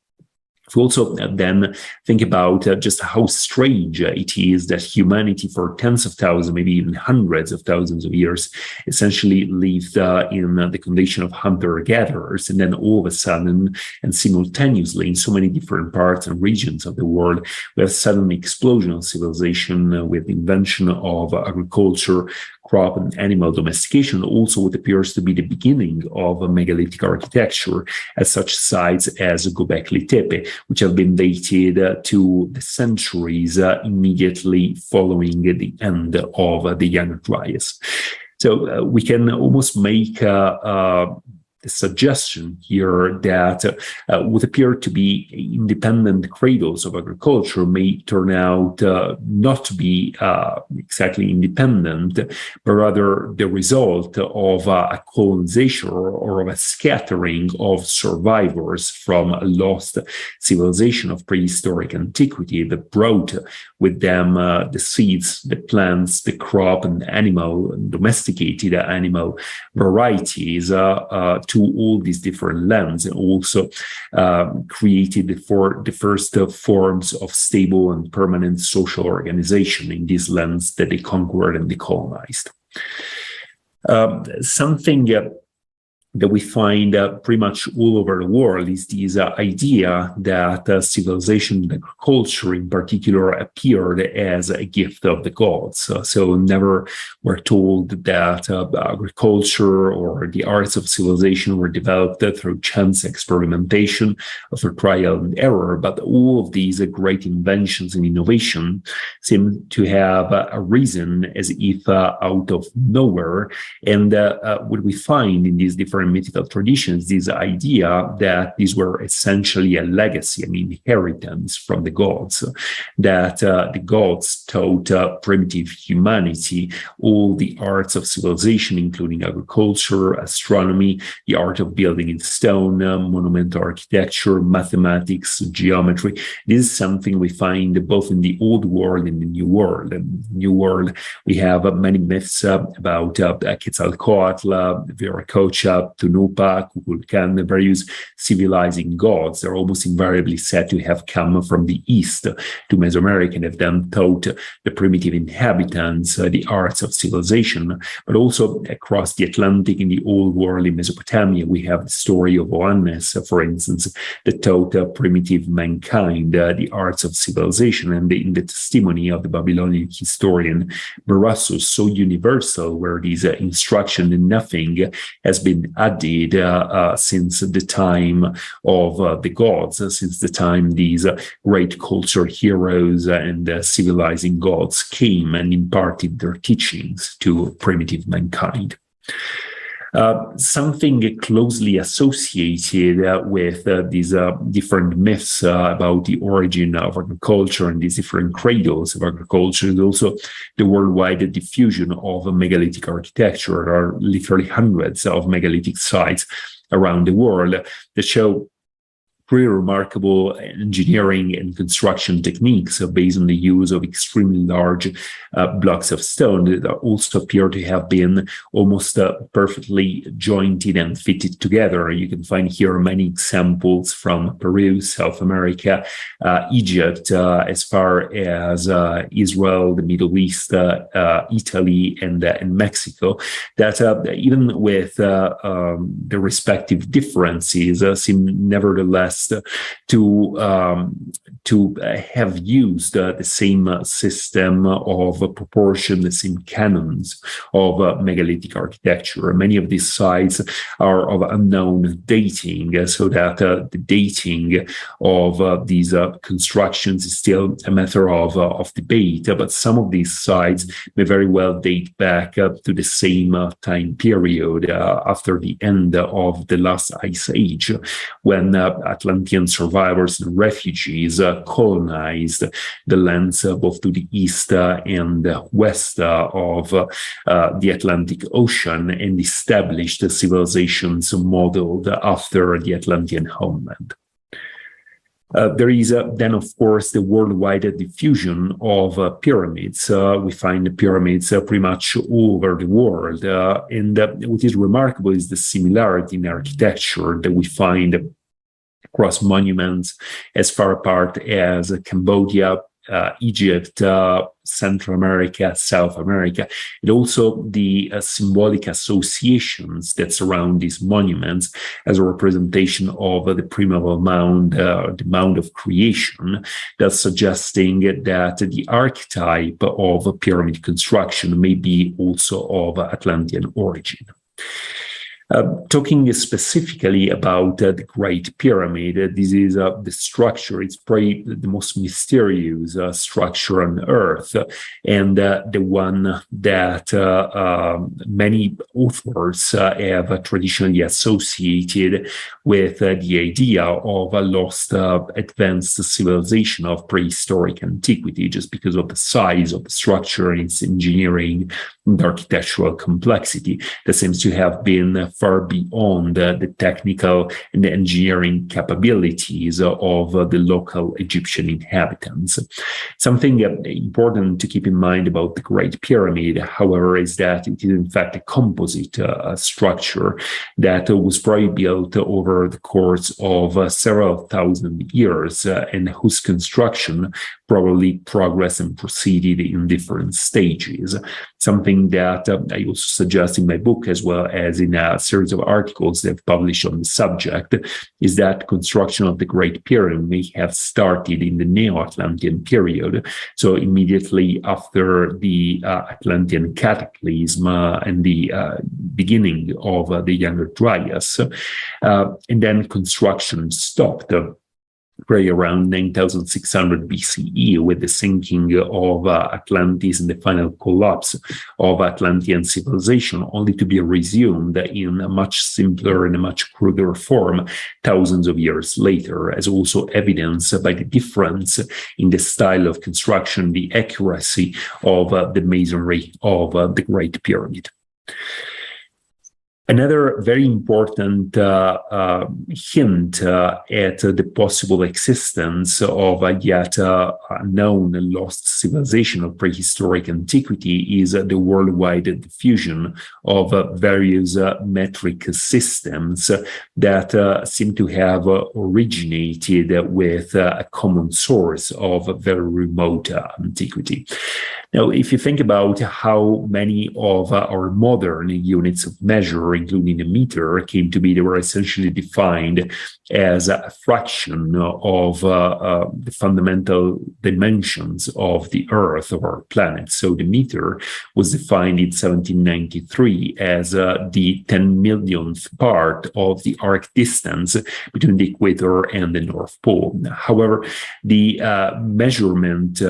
If we also then think about just how strange it is that humanity for tens of thousands, maybe even hundreds of thousands of years, essentially lived in the condition of hunter-gatherers, and then all of a sudden and simultaneously in so many different parts and regions of the world, we have a sudden explosion of civilization with the invention of agriculture, crop and animal domestication, also what appears to be the beginning of a megalithic architecture at such sites as Göbekli Tepe, which have been dated to the centuries immediately following the end of the Younger Dryas. So we can almost make suggestion here that what appear to be independent cradles of agriculture may turn out not to be exactly independent, but rather the result of a colonization or of a scattering of survivors from a lost civilization of prehistoric antiquity that brought with them the seeds, the plants, the crop and animal, domesticated animal varieties to all these different lands, and also created for the first forms of stable and permanent social organization in these lands that they conquered and they colonized. Something that we find pretty much all over the world is this idea that civilization and agriculture in particular appeared as a gift of the gods. So never we're told that agriculture or the arts of civilization were developed through chance experimentation, through trial and error, but all of these great inventions and innovation seem to have arisen as if out of nowhere. And what we find in these different different mythical traditions this idea that these were essentially a legacy, an inheritance from the gods, that the gods taught primitive humanity all the arts of civilization, including agriculture, astronomy, the art of building in stone, monumental architecture, mathematics, geometry. This is something we find both in the Old World and the New World. In the New World, we have many myths about Quetzalcoatl, Viracocha, Tunupa, Kukulkan, the various civilizing gods. They're almost invariably said to have come from the east to Mesoamerica and have then taught the primitive inhabitants the arts of civilization. But also across the Atlantic in the Old World in Mesopotamia, we have the story of Oannes, for instance, that taught primitive mankind the arts of civilization. And in the testimony of the Babylonian historian Berassus, so universal where this instruction in nothing has been added since the time of the gods, since the time these great culture heroes and civilizing gods came and imparted their teachings to primitive mankind. Something closely associated with these different myths about the origin of agriculture and these different cradles of agriculture is also the worldwide diffusion of megalithic architecture. There are literally hundreds of megalithic sites around the world that show pretty remarkable engineering and construction techniques based on the use of extremely large blocks of stone that also appear to have been almost perfectly jointed and fitted together. You can find here many examples from Peru, South America, Egypt, as far as Israel, the Middle East, Italy, and Mexico, that even with the respective differences seem nevertheless to have used the same system of proportion, the same canons of megalithic architecture. Many of these sites are of unknown dating, so that the dating of these constructions is still a matter of debate. But some of these sites may very well date back to the same time period after the end of the last ice age, when Atlantean survivors and refugees colonized the lands both to the east and west of the Atlantic Ocean and established civilizations modeled after the Atlantean homeland. There is then, of course, the worldwide diffusion of pyramids. We find pyramids pretty much all over the world. And what is remarkable is the similarity in architecture that we find across monuments as far apart as Cambodia, Egypt, Central America, South America, and also the symbolic associations that surround these monuments as a representation of the primeval mound, the mound of creation, that's suggesting that the archetype of pyramid construction may be also of Atlantean origin. Talking specifically about the Great Pyramid, this is the structure. It's probably the most mysterious structure on Earth, and the one that many authors have traditionally associated with the idea of a lost advanced civilization of prehistoric antiquity, just because of the size of the structure and its engineering and architectural complexity that seems to have been far beyond the technical and the engineering capabilities of the local Egyptian inhabitants. Something important to keep in mind about the Great Pyramid, however, is that it is in fact a composite structure that was probably built over the course of several thousand years and whose construction probably progressed and proceeded in different stages. Something that I also suggest in my book, as well as in a series of articles that I've published on the subject, is that construction of the Great Pyramid may have started in the Neo-Atlantean period, so immediately after the Atlantean cataclysm and the beginning of the Younger Dryas, and then construction stopped probably around 9600 BCE, with the sinking of Atlantis and the final collapse of Atlantean civilization, only to be resumed in a much simpler and a much cruder form thousands of years later, as also evidenced by the difference in the style of construction, the accuracy of the masonry of the Great Pyramid. Another very important hint at the possible existence of a yet unknown and lost civilization of prehistoric antiquity is the worldwide diffusion of various metric systems that seem to have originated with a common source of very remote antiquity. Now, if you think about how many of our modern units of measure, including the meter, came to be, they were essentially defined as a fraction of the fundamental dimensions of the Earth, of our planet. So the meter was defined in 1793 as the 10 millionth part of the arc distance between the equator and the North Pole. However, the measurement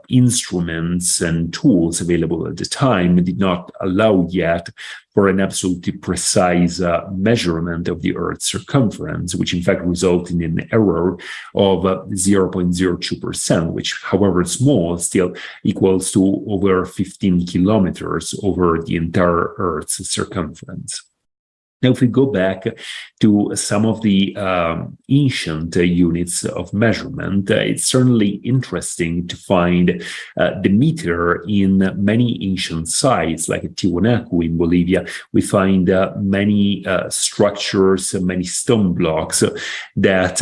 instruments and tools available at the time did not allow yet for an absolutely precise measurement of the Earth's circumference, which in fact resulted in an error of 0.02%, which, however small, still equals to over 15 kilometers over the entire Earth's circumference. Now, if we go back to some of the ancient units of measurement, it's certainly interesting to find the meter in many ancient sites, like at Tiwanaku in Bolivia. We find many structures, many stone blocks that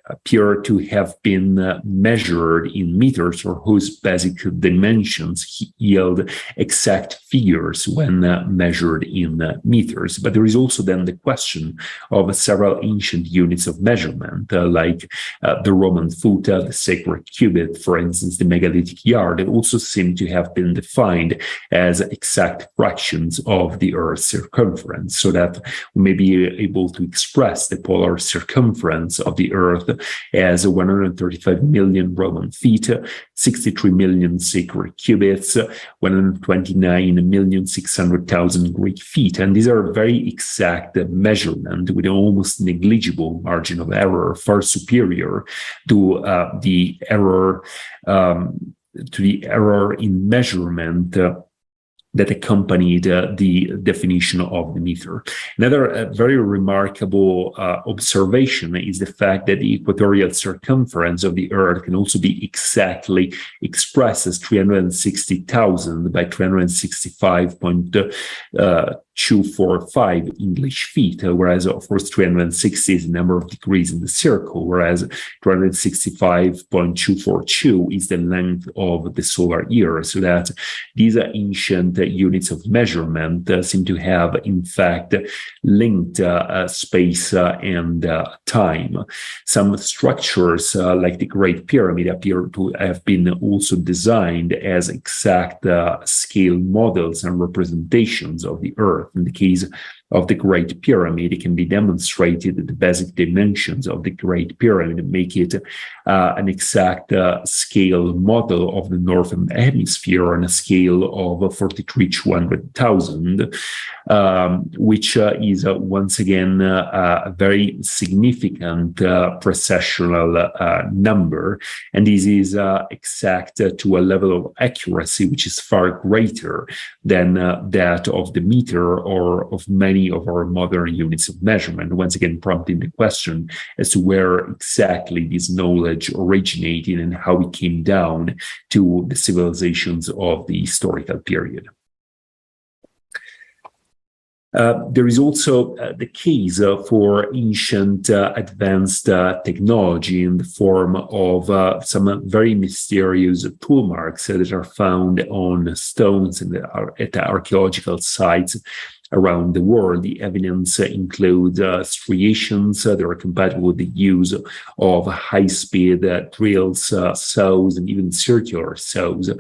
appear to have been measured in meters, or whose basic dimensions yield exact figures when measured in meters. But there is also then the question of several ancient units of measurement, like the Roman futa, the sacred cubit, for instance, the megalithic yard, that also seem to have been defined as exact fractions of the Earth's circumference, so that we may be able to express the polar circumference of the Earth as 135 million Roman feet, 63 million sacred cubits, 129,600,000 Greek feet. And these are very exact measurement with an almost negligible margin of error, far superior to the error in measurement that accompanied the definition of the meter. Another very remarkable observation is the fact that the equatorial circumference of the Earth can also be exactly expressed as 360,000 by 365.245 English feet, whereas, of course, 360 is the number of degrees in the circle, whereas 365.242 is the length of the solar year, so that these are ancient units of measurement seem to have, in fact, linked space and time. Some structures, like the Great Pyramid, appear to have been also designed as exact scale models and representations of the Earth. In the case of the Great Pyramid, it can be demonstrated that the basic dimensions of the Great Pyramid make it an exact scale model of the Northern Hemisphere on a scale of 43,200,000, which is once again a very significant precessional number. And this is exact to a level of accuracy which is far greater than that of the meter or of many of our modern units of measurement, once again prompting the question as to where exactly this knowledge originated and how it came down to the civilizations of the historical period. There is also the case for ancient advanced technology in the form of some very mysterious tool marks that are found on stones and at archaeological sites around the world. The evidence includes striations that are compatible with the use of high-speed drills, saws, and even circular saws.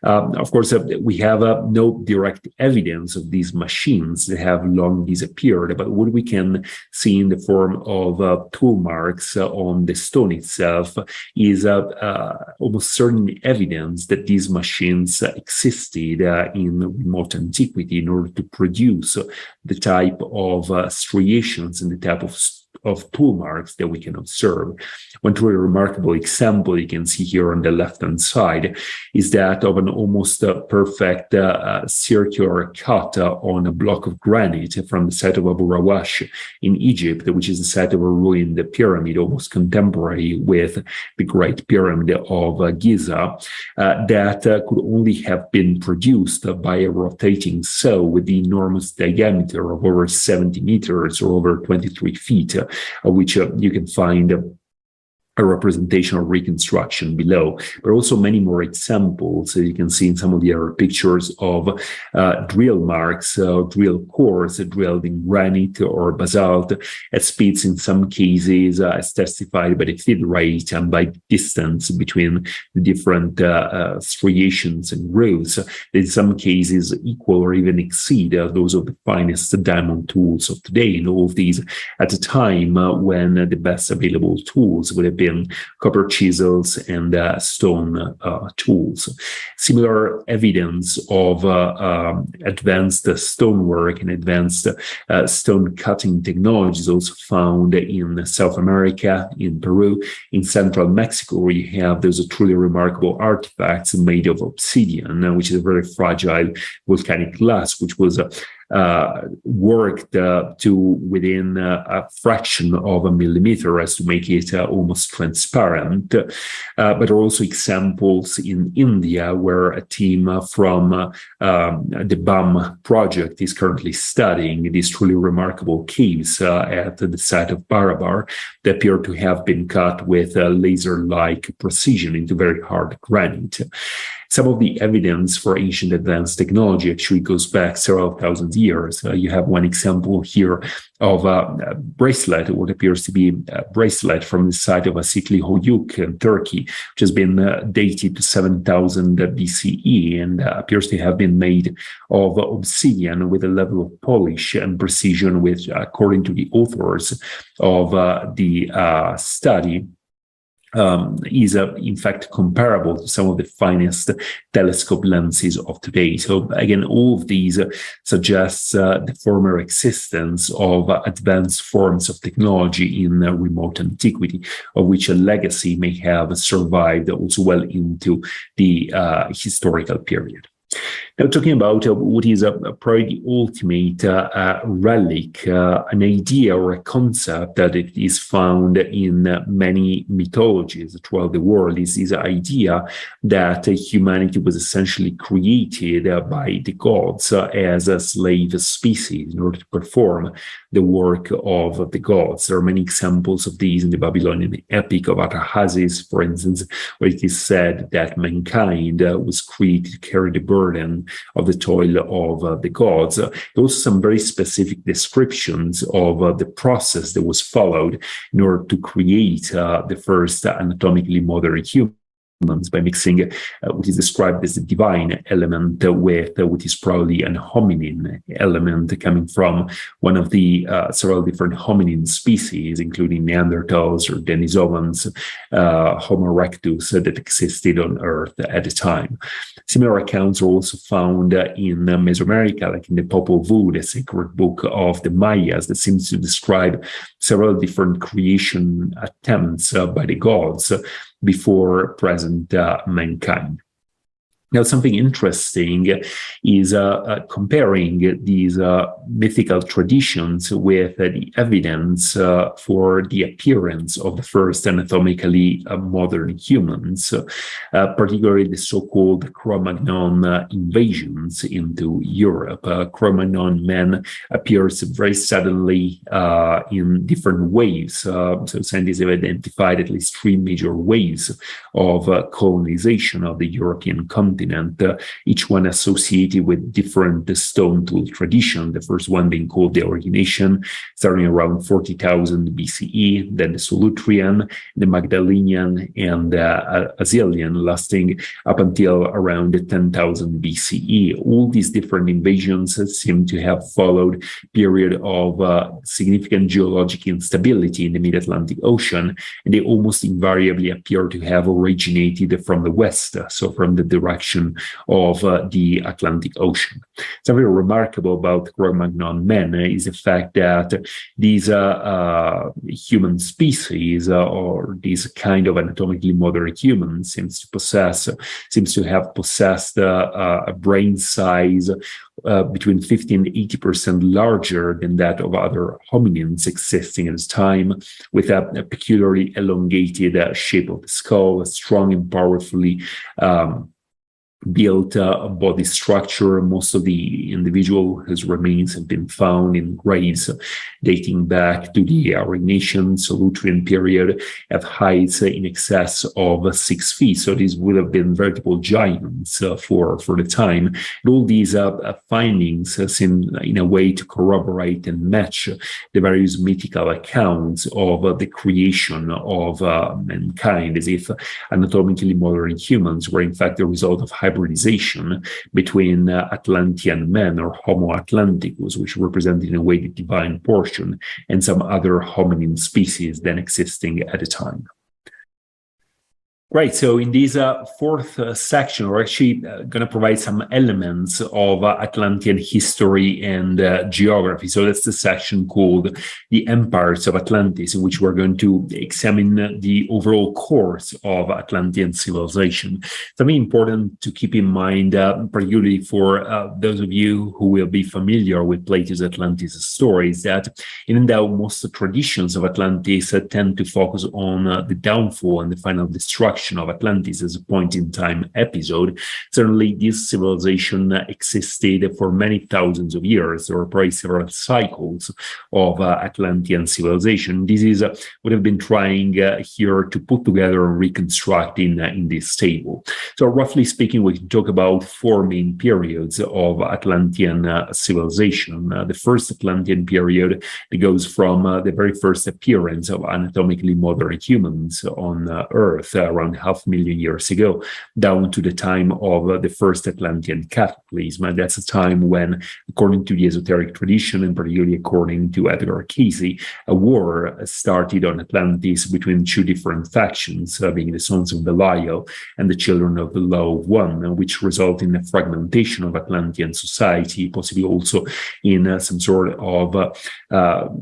Of course, we have no direct evidence of these machines that have long disappeared, but what we can see in the form of tool marks on the stone itself is almost certain evidence that these machines existed in remote antiquity in order to produce the type of striations and the type of tool marks that we can observe. One truly remarkable example you can see here on the left-hand side is that of an almost perfect circular cut on a block of granite from the site of Abu Rawash in Egypt, which is the site of a ruined pyramid, almost contemporary with the Great Pyramid of Giza, that could only have been produced by a rotating saw with the enormous diameter of over 70 meters or over 23 feet, which you can find a representation or reconstruction below, but also many more examples you can see in some of the other pictures of drill marks, drill cores drilled in granite or basalt at speeds in some cases as testified by the feed rate and by distance between the different striations and grooves, in some cases equal or even exceed those of the finest diamond tools of today, and all of these at a time when the best available tools would have been copper chisels and stone tools. Similar evidence of advanced stonework and advanced stone cutting technology is also found in South America, in Peru, in central Mexico, where you have those truly remarkable artifacts made of obsidian, which is a very fragile volcanic glass, which was worked to within a fraction of a millimeter as to make it almost transparent. But also examples in India where a team from the BAM project is currently studying these truly remarkable caves at the site of Barabar that appear to have been cut with laser-like precision into very hard granite. Some of the evidence for ancient advanced technology actually goes back several thousand years. You have one example here of a bracelet, what appears to be a bracelet from the site of Asikli Hoyuk in Turkey, which has been dated to 7000 BCE and appears to have been made of obsidian with a level of polish and precision which, according to the authors of the study, is in fact comparable to some of the finest telescope lenses of today. So again, all of these suggests the former existence of advanced forms of technology in remote antiquity, of which a legacy may have survived also well into the historical period. Now, talking about what is probably the ultimate relic, an idea or a concept that it is found in many mythologies throughout the world, is this idea that humanity was essentially created by the gods as a slave species in order to perform the work of the gods. There are many examples of these in the Babylonian epic of Atrahasis, for instance, where it is said that mankind was created to carry the burden of the toil of the gods. There are also some very specific descriptions of the process that was followed in order to create the first anatomically modern human, by mixing what is described as the divine element with what is probably an hominin element coming from one of the several different hominin species, including Neanderthals or Denisovans, Homo erectus that existed on Earth at the time. Similar accounts are also found in Mesoamerica, like in the Popol Vuh, the sacred book of the Mayas, that seems to describe several different creation attempts by the gods before present mankind. Now, something interesting is comparing these mythical traditions with the evidence for the appearance of the first anatomically modern humans, particularly the so-called Cro-Magnon invasions into Europe. Cro-Magnon men appears very suddenly in different waves. So scientists have identified at least three major waves of colonization of the European continent continent, each one associated with different stone tool tradition. The first one being called the Origination, starting around 40,000 BCE, then the Solutrean, the Magdalenian, and the Azilian, lasting up until around 10,000 BCE. All these different invasions seem to have followed a period of significant geologic instability in the mid-Atlantic Ocean, and they almost invariably appear to have originated from the west, so from the direction of the Atlantic Ocean. Something remarkable about Cro-Magnon men is the fact that these human species, or these kind of anatomically modern humans, seems to have possessed a brain size between 50 and 80% larger than that of other hominins existing at the time, with a peculiarly elongated shape of the skull, a strong and powerfully built body structure. Most of the individual whose remains have been found in graves dating back to the Aurignacian Solutrean period at heights in excess of 6 feet. So these would have been veritable giants for the time. And all these findings seem in a way to corroborate and match the various mythical accounts of the creation of mankind, as if anatomically modern humans were in fact the result of hybridization between Atlantean men, or Homo Atlanticus, which represented in a way the divine portion, and some other hominin species then existing at the time. Right, so in this fourth section, we're actually going to provide some elements of Atlantean history and geography. So that's the section called The Empires of Atlantis, in which we're going to examine the overall course of Atlantean civilization. Something important to keep in mind, particularly for those of you who will be familiar with Plato's Atlantis story, is that even though most of the traditions of Atlantis tend to focus on the downfall and the final destruction of Atlantis as a point-in-time episode, certainly this civilization existed for many thousands of years. There were probably several cycles of Atlantean civilization. This is what I've been trying here to put together and reconstruct in this table. So roughly speaking, we can talk about four main periods of Atlantean civilization. The first Atlantean period that goes from the very first appearance of anatomically modern humans on Earth around 500,000 years ago, down to the time of the first Atlantean cataclysm. And that's a time when, according to the esoteric tradition, and particularly according to Edgar Cayce, a war started on Atlantis between two different factions, being the Sons of Belial and the Children of the Law of One, which resulted in a fragmentation of Atlantean society, possibly also in some sort of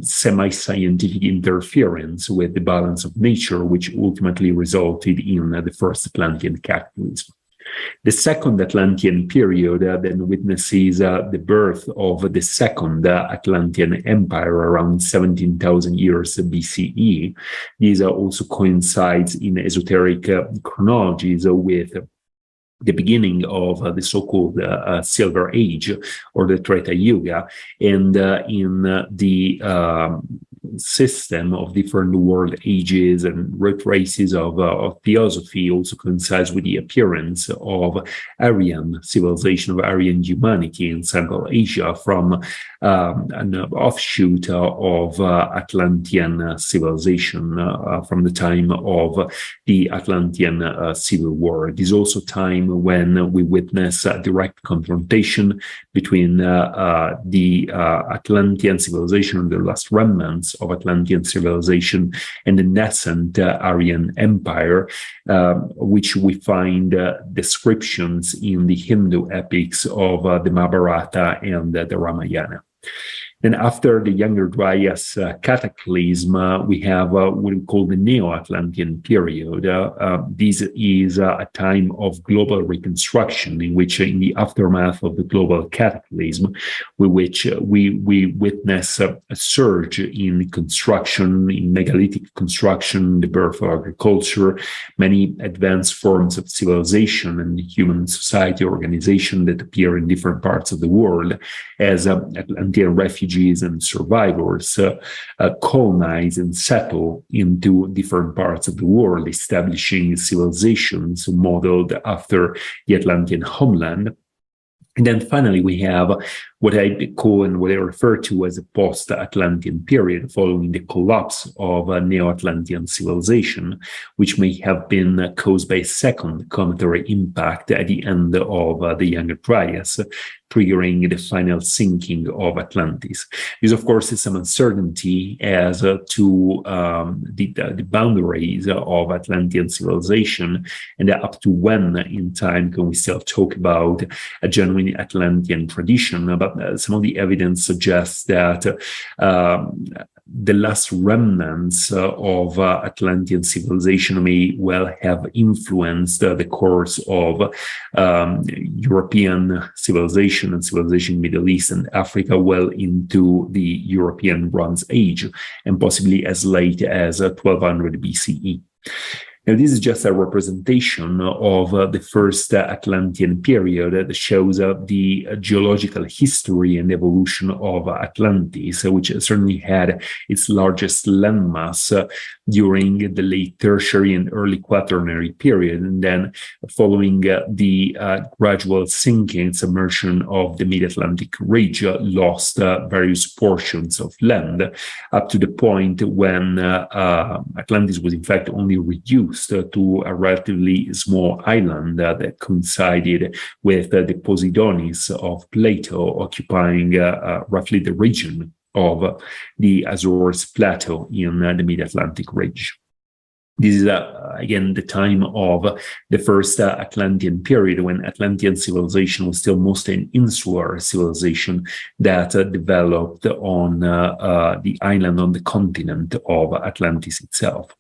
semi-scientific interference with the balance of nature, which ultimately resulted in the first Atlantean cataclysm. The second Atlantean period then witnesses the birth of the second Atlantean Empire around 17,000 years BCE. These also coincides in esoteric chronologies with the beginning of the so-called Silver Age, or the Treta Yuga, and in the system of different world ages and root races of theosophy also coincides with the appearance of Aryan civilization, of Aryan humanity in Central Asia, from an offshoot of Atlantean civilization from the time of the Atlantean Civil War. This is also time when we witness a direct confrontation between the Atlantean civilization, the last remnants of Atlantean civilization, and the nascent Aryan Empire, which we find descriptions in the Hindu epics of the Mahabharata and the Ramayana. Then after the Younger Dryas cataclysm, we have what we call the Neo-Atlantean period. This is a time of global reconstruction, in which, in the aftermath of the global cataclysm, we witness a surge in construction, in megalithic construction, the birth of agriculture, many advanced forms of civilization and human society organization that appear in different parts of the world as Atlantean refugees refugees and survivors colonize and settle into different parts of the world, establishing civilizations modeled after the Atlantean homeland. And then finally, we have what I call and what I refer to as a post-Atlantean period following the collapse of a Neo-Atlantean civilization, which may have been caused by a second cometary impact at the end of the Younger Dryas, triggering the final sinking of Atlantis. This, of course, is some uncertainty as to the boundaries of Atlantean civilization and up to when in time can we still talk about a genuine Atlantean tradition. But some of the evidence suggests that the last remnants of Atlantean civilization may well have influenced the course of European civilization and civilization in Middle East and Africa well into the European Bronze Age, and possibly as late as 1200 BCE. Now, this is just a representation of the first Atlantean period that shows the geological history and evolution of Atlantis, which certainly had its largest landmass during the late Tertiary and early Quaternary period, and then following the gradual sinking and submersion of the mid-Atlantic ridge, lost various portions of land, up to the point when Atlantis was in fact only reduced to a relatively small island that coincided with the Poseidonis of Plato, occupying roughly the region of the Azores Plateau in the mid-Atlantic ridge. This is, again, the time of the first Atlantean period, when Atlantean civilization was still mostly an insular civilization that developed on the island, on the continent of Atlantis itself.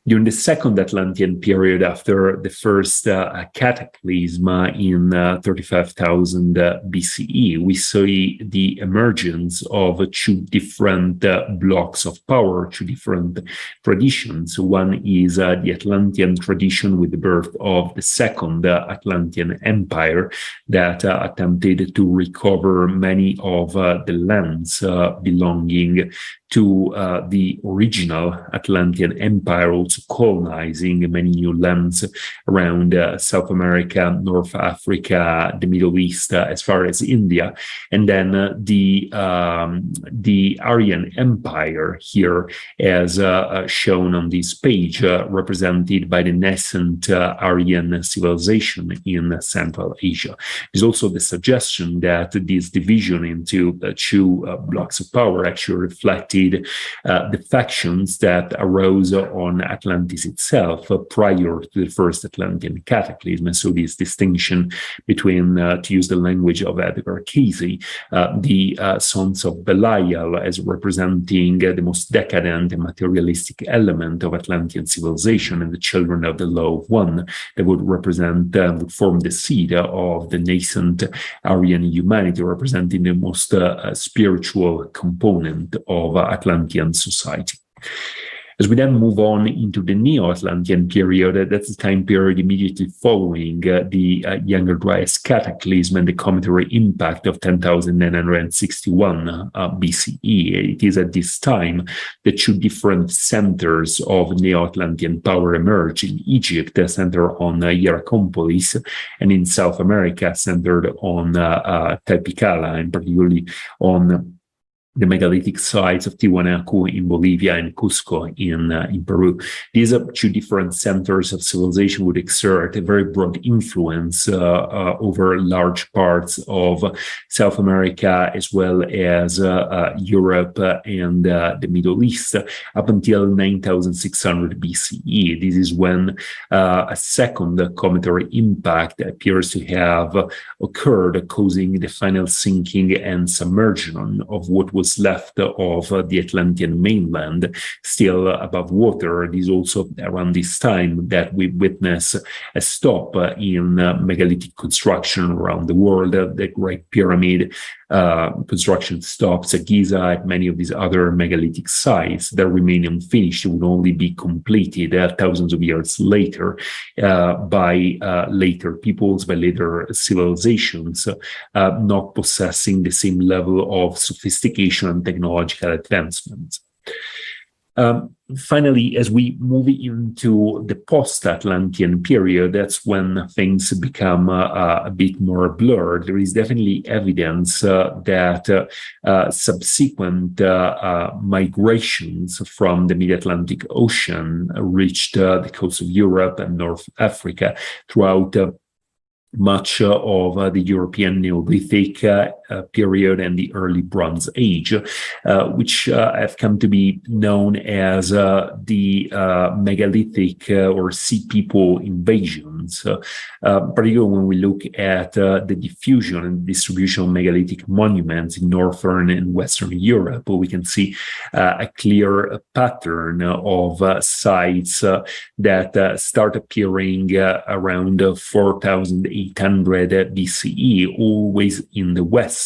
During the second Atlantean period, after the first cataclysm in 35,000 BCE, we see the emergence of two different blocks of power, two different traditions. One is the Atlantean tradition with the birth of the second Atlantean Empire that attempted to recover many of the lands belonging to the original Atlantean Empire, also colonizing many new lands around South America, North Africa, the Middle East, as far as India. And then the Aryan Empire here, as shown on this page, represented by the nascent Aryan civilization in Central Asia. There's also the suggestion that this division into two blocks of power actually reflected the factions that arose on Atlantis itself prior to the first Atlantean cataclysm. And so this distinction between, to use the language of Edgar Cayce, the sons of Belial as representing the most decadent and materialistic element of Atlantean civilization, and the children of the Law of One that would represent, would form the seed of the nascent Aryan humanity, representing the most spiritual component of Atlantean society. As we then move on into the Neo-Atlantean period, that's the time period immediately following the Younger Dryas cataclysm and the cometary impact of 10,961 BCE. It is at this time that two different centers of Neo-Atlantean power emerge: in Egypt, centered on Hierakonpolis, and in South America, centered on Talpicala, and particularly on the megalithic sites of Tiwanaku in Bolivia and Cusco in Peru. These are two different centers of civilization would exert a very broad influence over large parts of South America, as well as Europe and the Middle East, up until 9,600 BCE. This is when a second cometary impact appears to have occurred, causing the final sinking and submersion of what was left of the Atlantean mainland, still above water. It is also around this time that we witness a stop in megalithic construction around the world. The Great Pyramid construction stops at Giza, at many of these other megalithic sites that remain unfinished would only be completed thousands of years later by later peoples, by later civilizations, not possessing the same level of sophistication and technological advancement. Finally, as we move into the post-Atlantean period, that's when things become a bit more blurred. There is definitely evidence that subsequent migrations from the mid-Atlantic Ocean reached the coast of Europe and North Africa throughout much of the European Neolithic period and the early Bronze Age, which have come to be known as the megalithic or sea people invasions, particularly when we look at the diffusion and distribution of megalithic monuments in northern and western Europe. We can see a clear pattern of sites that start appearing around 4,800 BCE, always in the west,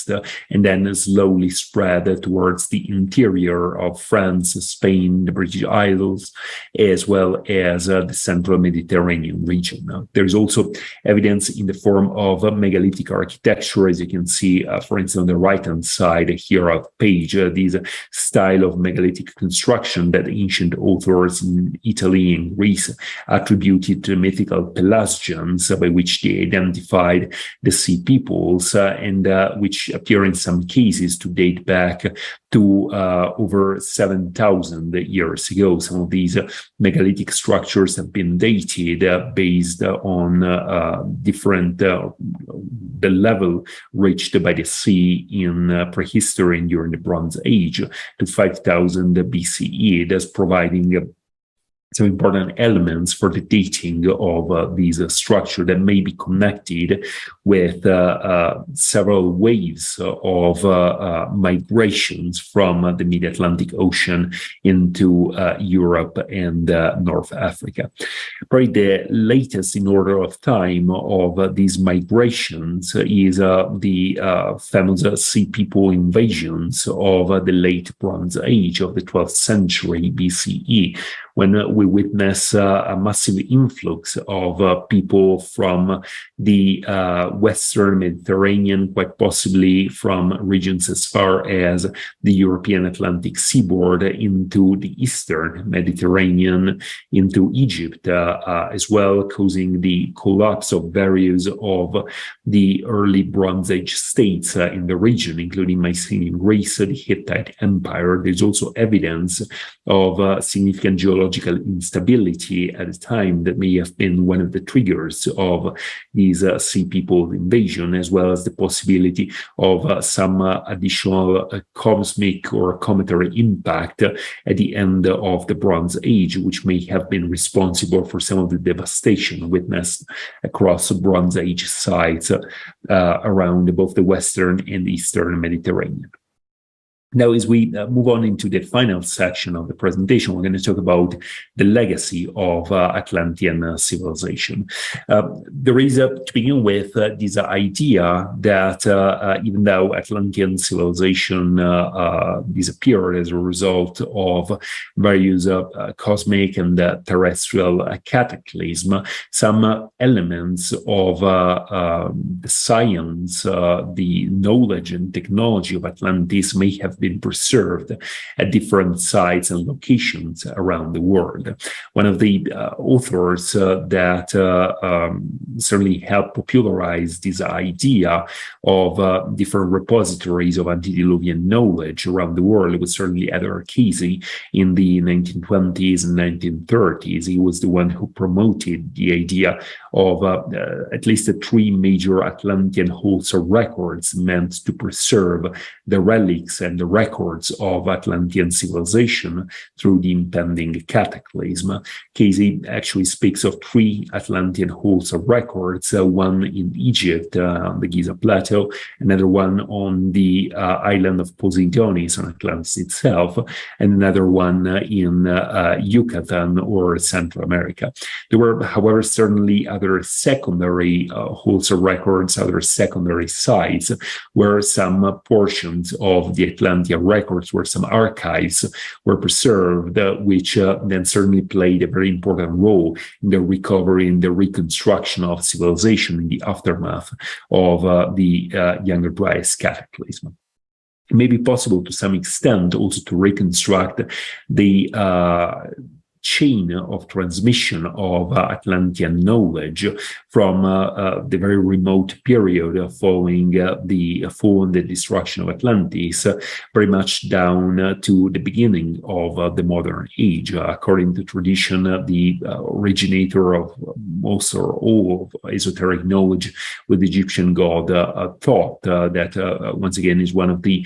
and then slowly spread towards the interior of France, Spain, the British Isles, as well as the central Mediterranean region. There's also evidence in the form of megalithic architecture, as you can see, for instance, on the right-hand side here of the page, this style of megalithic construction that ancient authors in Italy and Greece attributed to mythical Pelasgians, by which they identified the sea peoples, and which appear in some cases to date back to over 7,000 years ago. Some of these megalithic structures have been dated based on different the level reached by the sea in prehistory and during the Bronze Age to 5,000 BCE, thus providing some important elements for the dating of these structure that may be connected with several waves of migrations from the mid-Atlantic Ocean into Europe and North Africa. Probably the latest in order of time of these migrations is the famous Sea People invasions of the late Bronze Age of the 12th century BCE, when we witness a massive influx of people from the Western Mediterranean, quite possibly from regions as far as the European Atlantic seaboard, into the Eastern Mediterranean, into Egypt as well, causing the collapse of various of the early Bronze Age states in the region, including Mycenaean Greece, the Hittite Empire. There's also evidence of significant geological instability at the time that may have been one of the triggers of these Sea People invasion, as well as the possibility of some additional cosmic or cometary impact at the end of the Bronze Age, which may have been responsible for some of the devastation witnessed across Bronze Age sites around both the Western and Eastern Mediterranean. Now, as we move on into the final section of the presentation, we're going to talk about the legacy of Atlantean civilization. There is, to begin with, this idea that even though Atlantean civilization disappeared as a result of various cosmic and terrestrial cataclysm, some elements of the science, the knowledge and technology of Atlantis may have been preserved at different sites and locations around the world. One of the authors that certainly helped popularize this idea of different repositories of antediluvian knowledge around the world was certainly Edward Casey in the 1920s and 1930s. He was the one who promoted the idea of at least 3 major Atlantean halls of records meant to preserve the relics and the the records of Atlantean civilization through the impending cataclysm. Casey actually speaks of 3 Atlantean halls of records, one in Egypt, the Giza Plateau, another one on the island of Poseidonis on Atlantis itself, and another one in Yucatan or Central America. There were, however, certainly other secondary halls of records, other secondary sites where some portions of the Atlantean records, where some archives were preserved, which then certainly played a very important role in the recovery and the reconstruction of civilization in the aftermath of the Younger Dryas cataclysm. It may be possible to some extent also to reconstruct the chain of transmission of Atlantean knowledge from the very remote period following the fall and the destruction of Atlantis, very much down to the beginning of the modern age. According to tradition, the originator of most or all of esoteric knowledge with the Egyptian god Thoth, that once again is one of the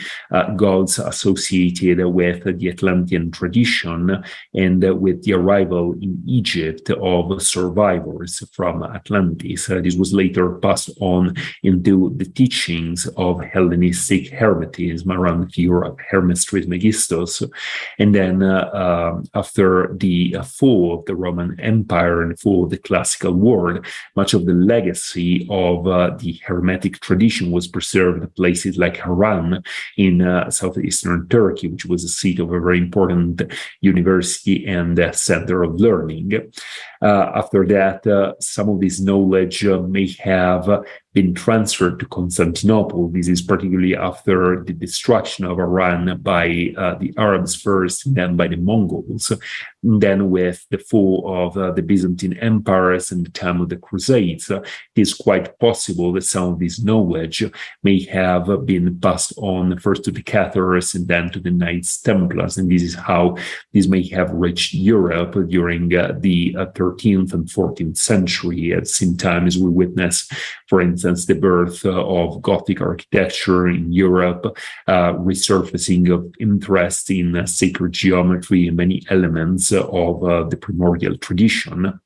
gods associated with the Atlantean tradition and with the arrival in Egypt of survivors from Atlantis. This was later passed on into the teachings of Hellenistic Hermetism around the figure of Hermes Trismegistus. And then after the fall of the Roman Empire and the fall of the classical world, much of the legacy of the Hermetic tradition was preserved at places like Haran in southeastern Turkey, which was the seat of a very important university and center of learning. After that, some of this knowledge may have been transferred to Constantinople. This is particularly after the destruction of Iran by the Arabs first, and then by the Mongols. And then with the fall of the Byzantine empires and the time of the Crusades, it is quite possible that some of this knowledge may have been passed on first to the Cathars and then to the Knights Templars. And this is how this may have reached Europe during the 13th and 14th century, at the same time as we witness, for instance, the birth of Gothic architecture in Europe, resurfacing of interest in sacred geometry and many elements of the primordial tradition,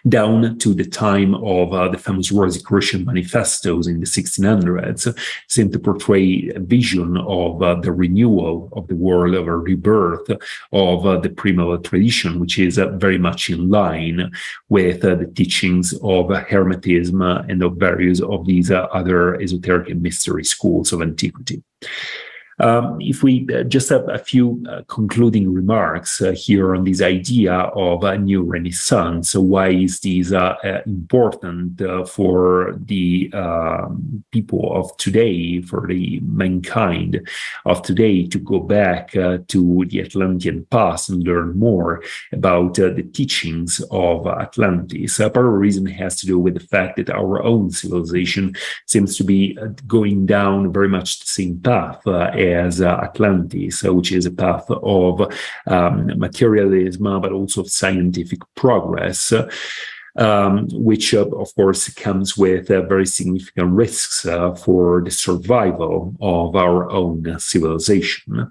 down to the time of the famous Rosicrucian manifestos in the 1600s, seem to portray a vision of the renewal of the world, of a rebirth of the primal tradition, which is very much in line with the teachings of Hermetism and of various of these other esoteric and mystery schools of antiquity. If we just have a few concluding remarks here on this idea of a new Renaissance, why is this important for the people of today, for the mankind of today, to go back to the Atlantean past and learn more about the teachings of Atlantis? Part of the reason has to do with the fact that our own civilization seems to be going down very much the same path as Atlantis, which is a path of materialism, but also of scientific progress, which of course comes with very significant risks for the survival of our own civilization.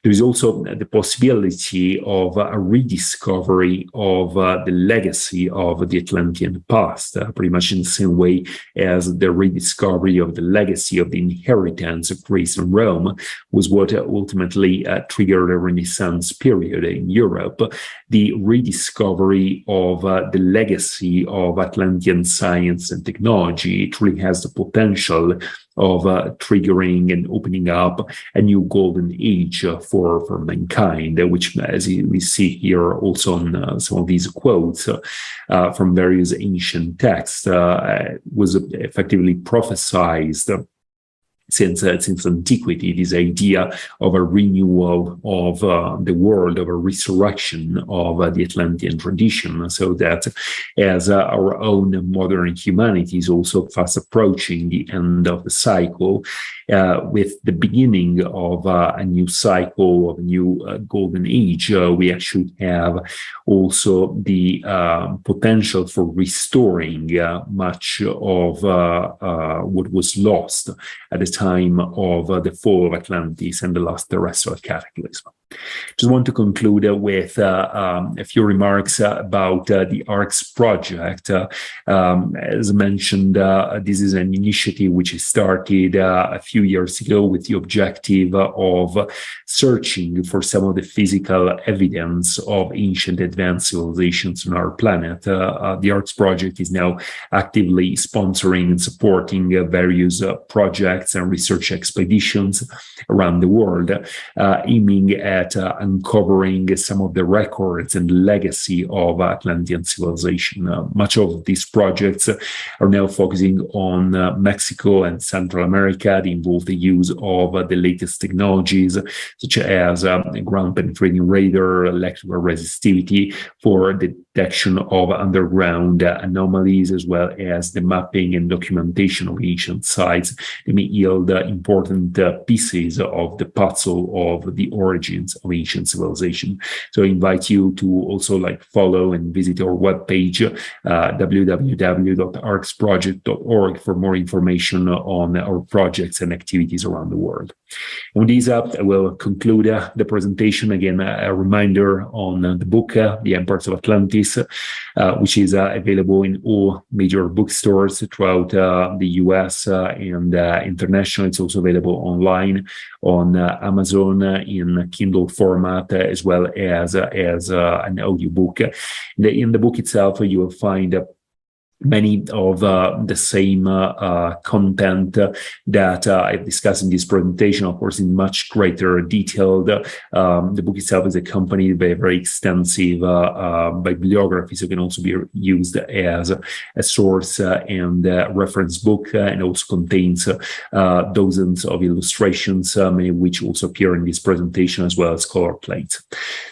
There is also the possibility of a rediscovery of the legacy of the Atlantean past, pretty much in the same way as the rediscovery of the legacy of the inheritance of Greece and Rome was what ultimately triggered a Renaissance period in Europe. The rediscovery of the legacy of Atlantean science and technology truly has the potential of triggering and opening up a new golden age for mankind, which, as we see here also in some of these quotes from various ancient texts, was effectively prophesized since antiquity, this idea of a renewal of the world, of a resurrection of the Atlantean tradition, so that as our own modern humanity is also fast approaching the end of the cycle, with the beginning of a new cycle, of a new golden age, we actually have also the potential for restoring much of what was lost at the time of the fall of Atlantis and the last terrestrial cataclysm. Just want to conclude with a few remarks about the ARCS project. As mentioned, this is an initiative which started a few years ago with the objective of searching for some of the physical evidence of ancient advanced civilizations on our planet. The ARCS project is now actively sponsoring and supporting various projects and research expeditions around the world, aiming at uncovering some of the records and legacy of Atlantean civilization. Much of these projects are now focusing on Mexico and Central America. They involve the use of the latest technologies, such as ground-penetrating radar, electrical resistivity for the detection of underground anomalies, as well as the mapping and documentation of ancient sites. They may yield important pieces of the puzzle of the origins of ancient civilization. So I invite you to also follow and visit our webpage, www.arcsproject.org, for more information on our projects and activities around the world. And with these I will conclude the presentation. Again, a reminder on the book, The Empires of Atlantis, which is available in all major bookstores throughout the US and international. It's also available online on Amazon in Kindle format, as well as an audiobook. In the book itself, you will find many of the same content that I've discussed in this presentation, of course, in much greater detail. The book itself is accompanied by a very extensive bibliography, so it can also be used as a source and reference book, and also contains dozens of illustrations, many of which also appear in this presentation, as well as color plates.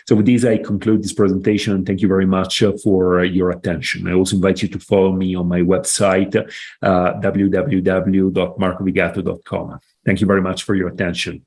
So with this, I conclude this presentation, and thank you very much for your attention. I also invite you to follow me on my website, www.marcovigato.com. Thank you very much for your attention.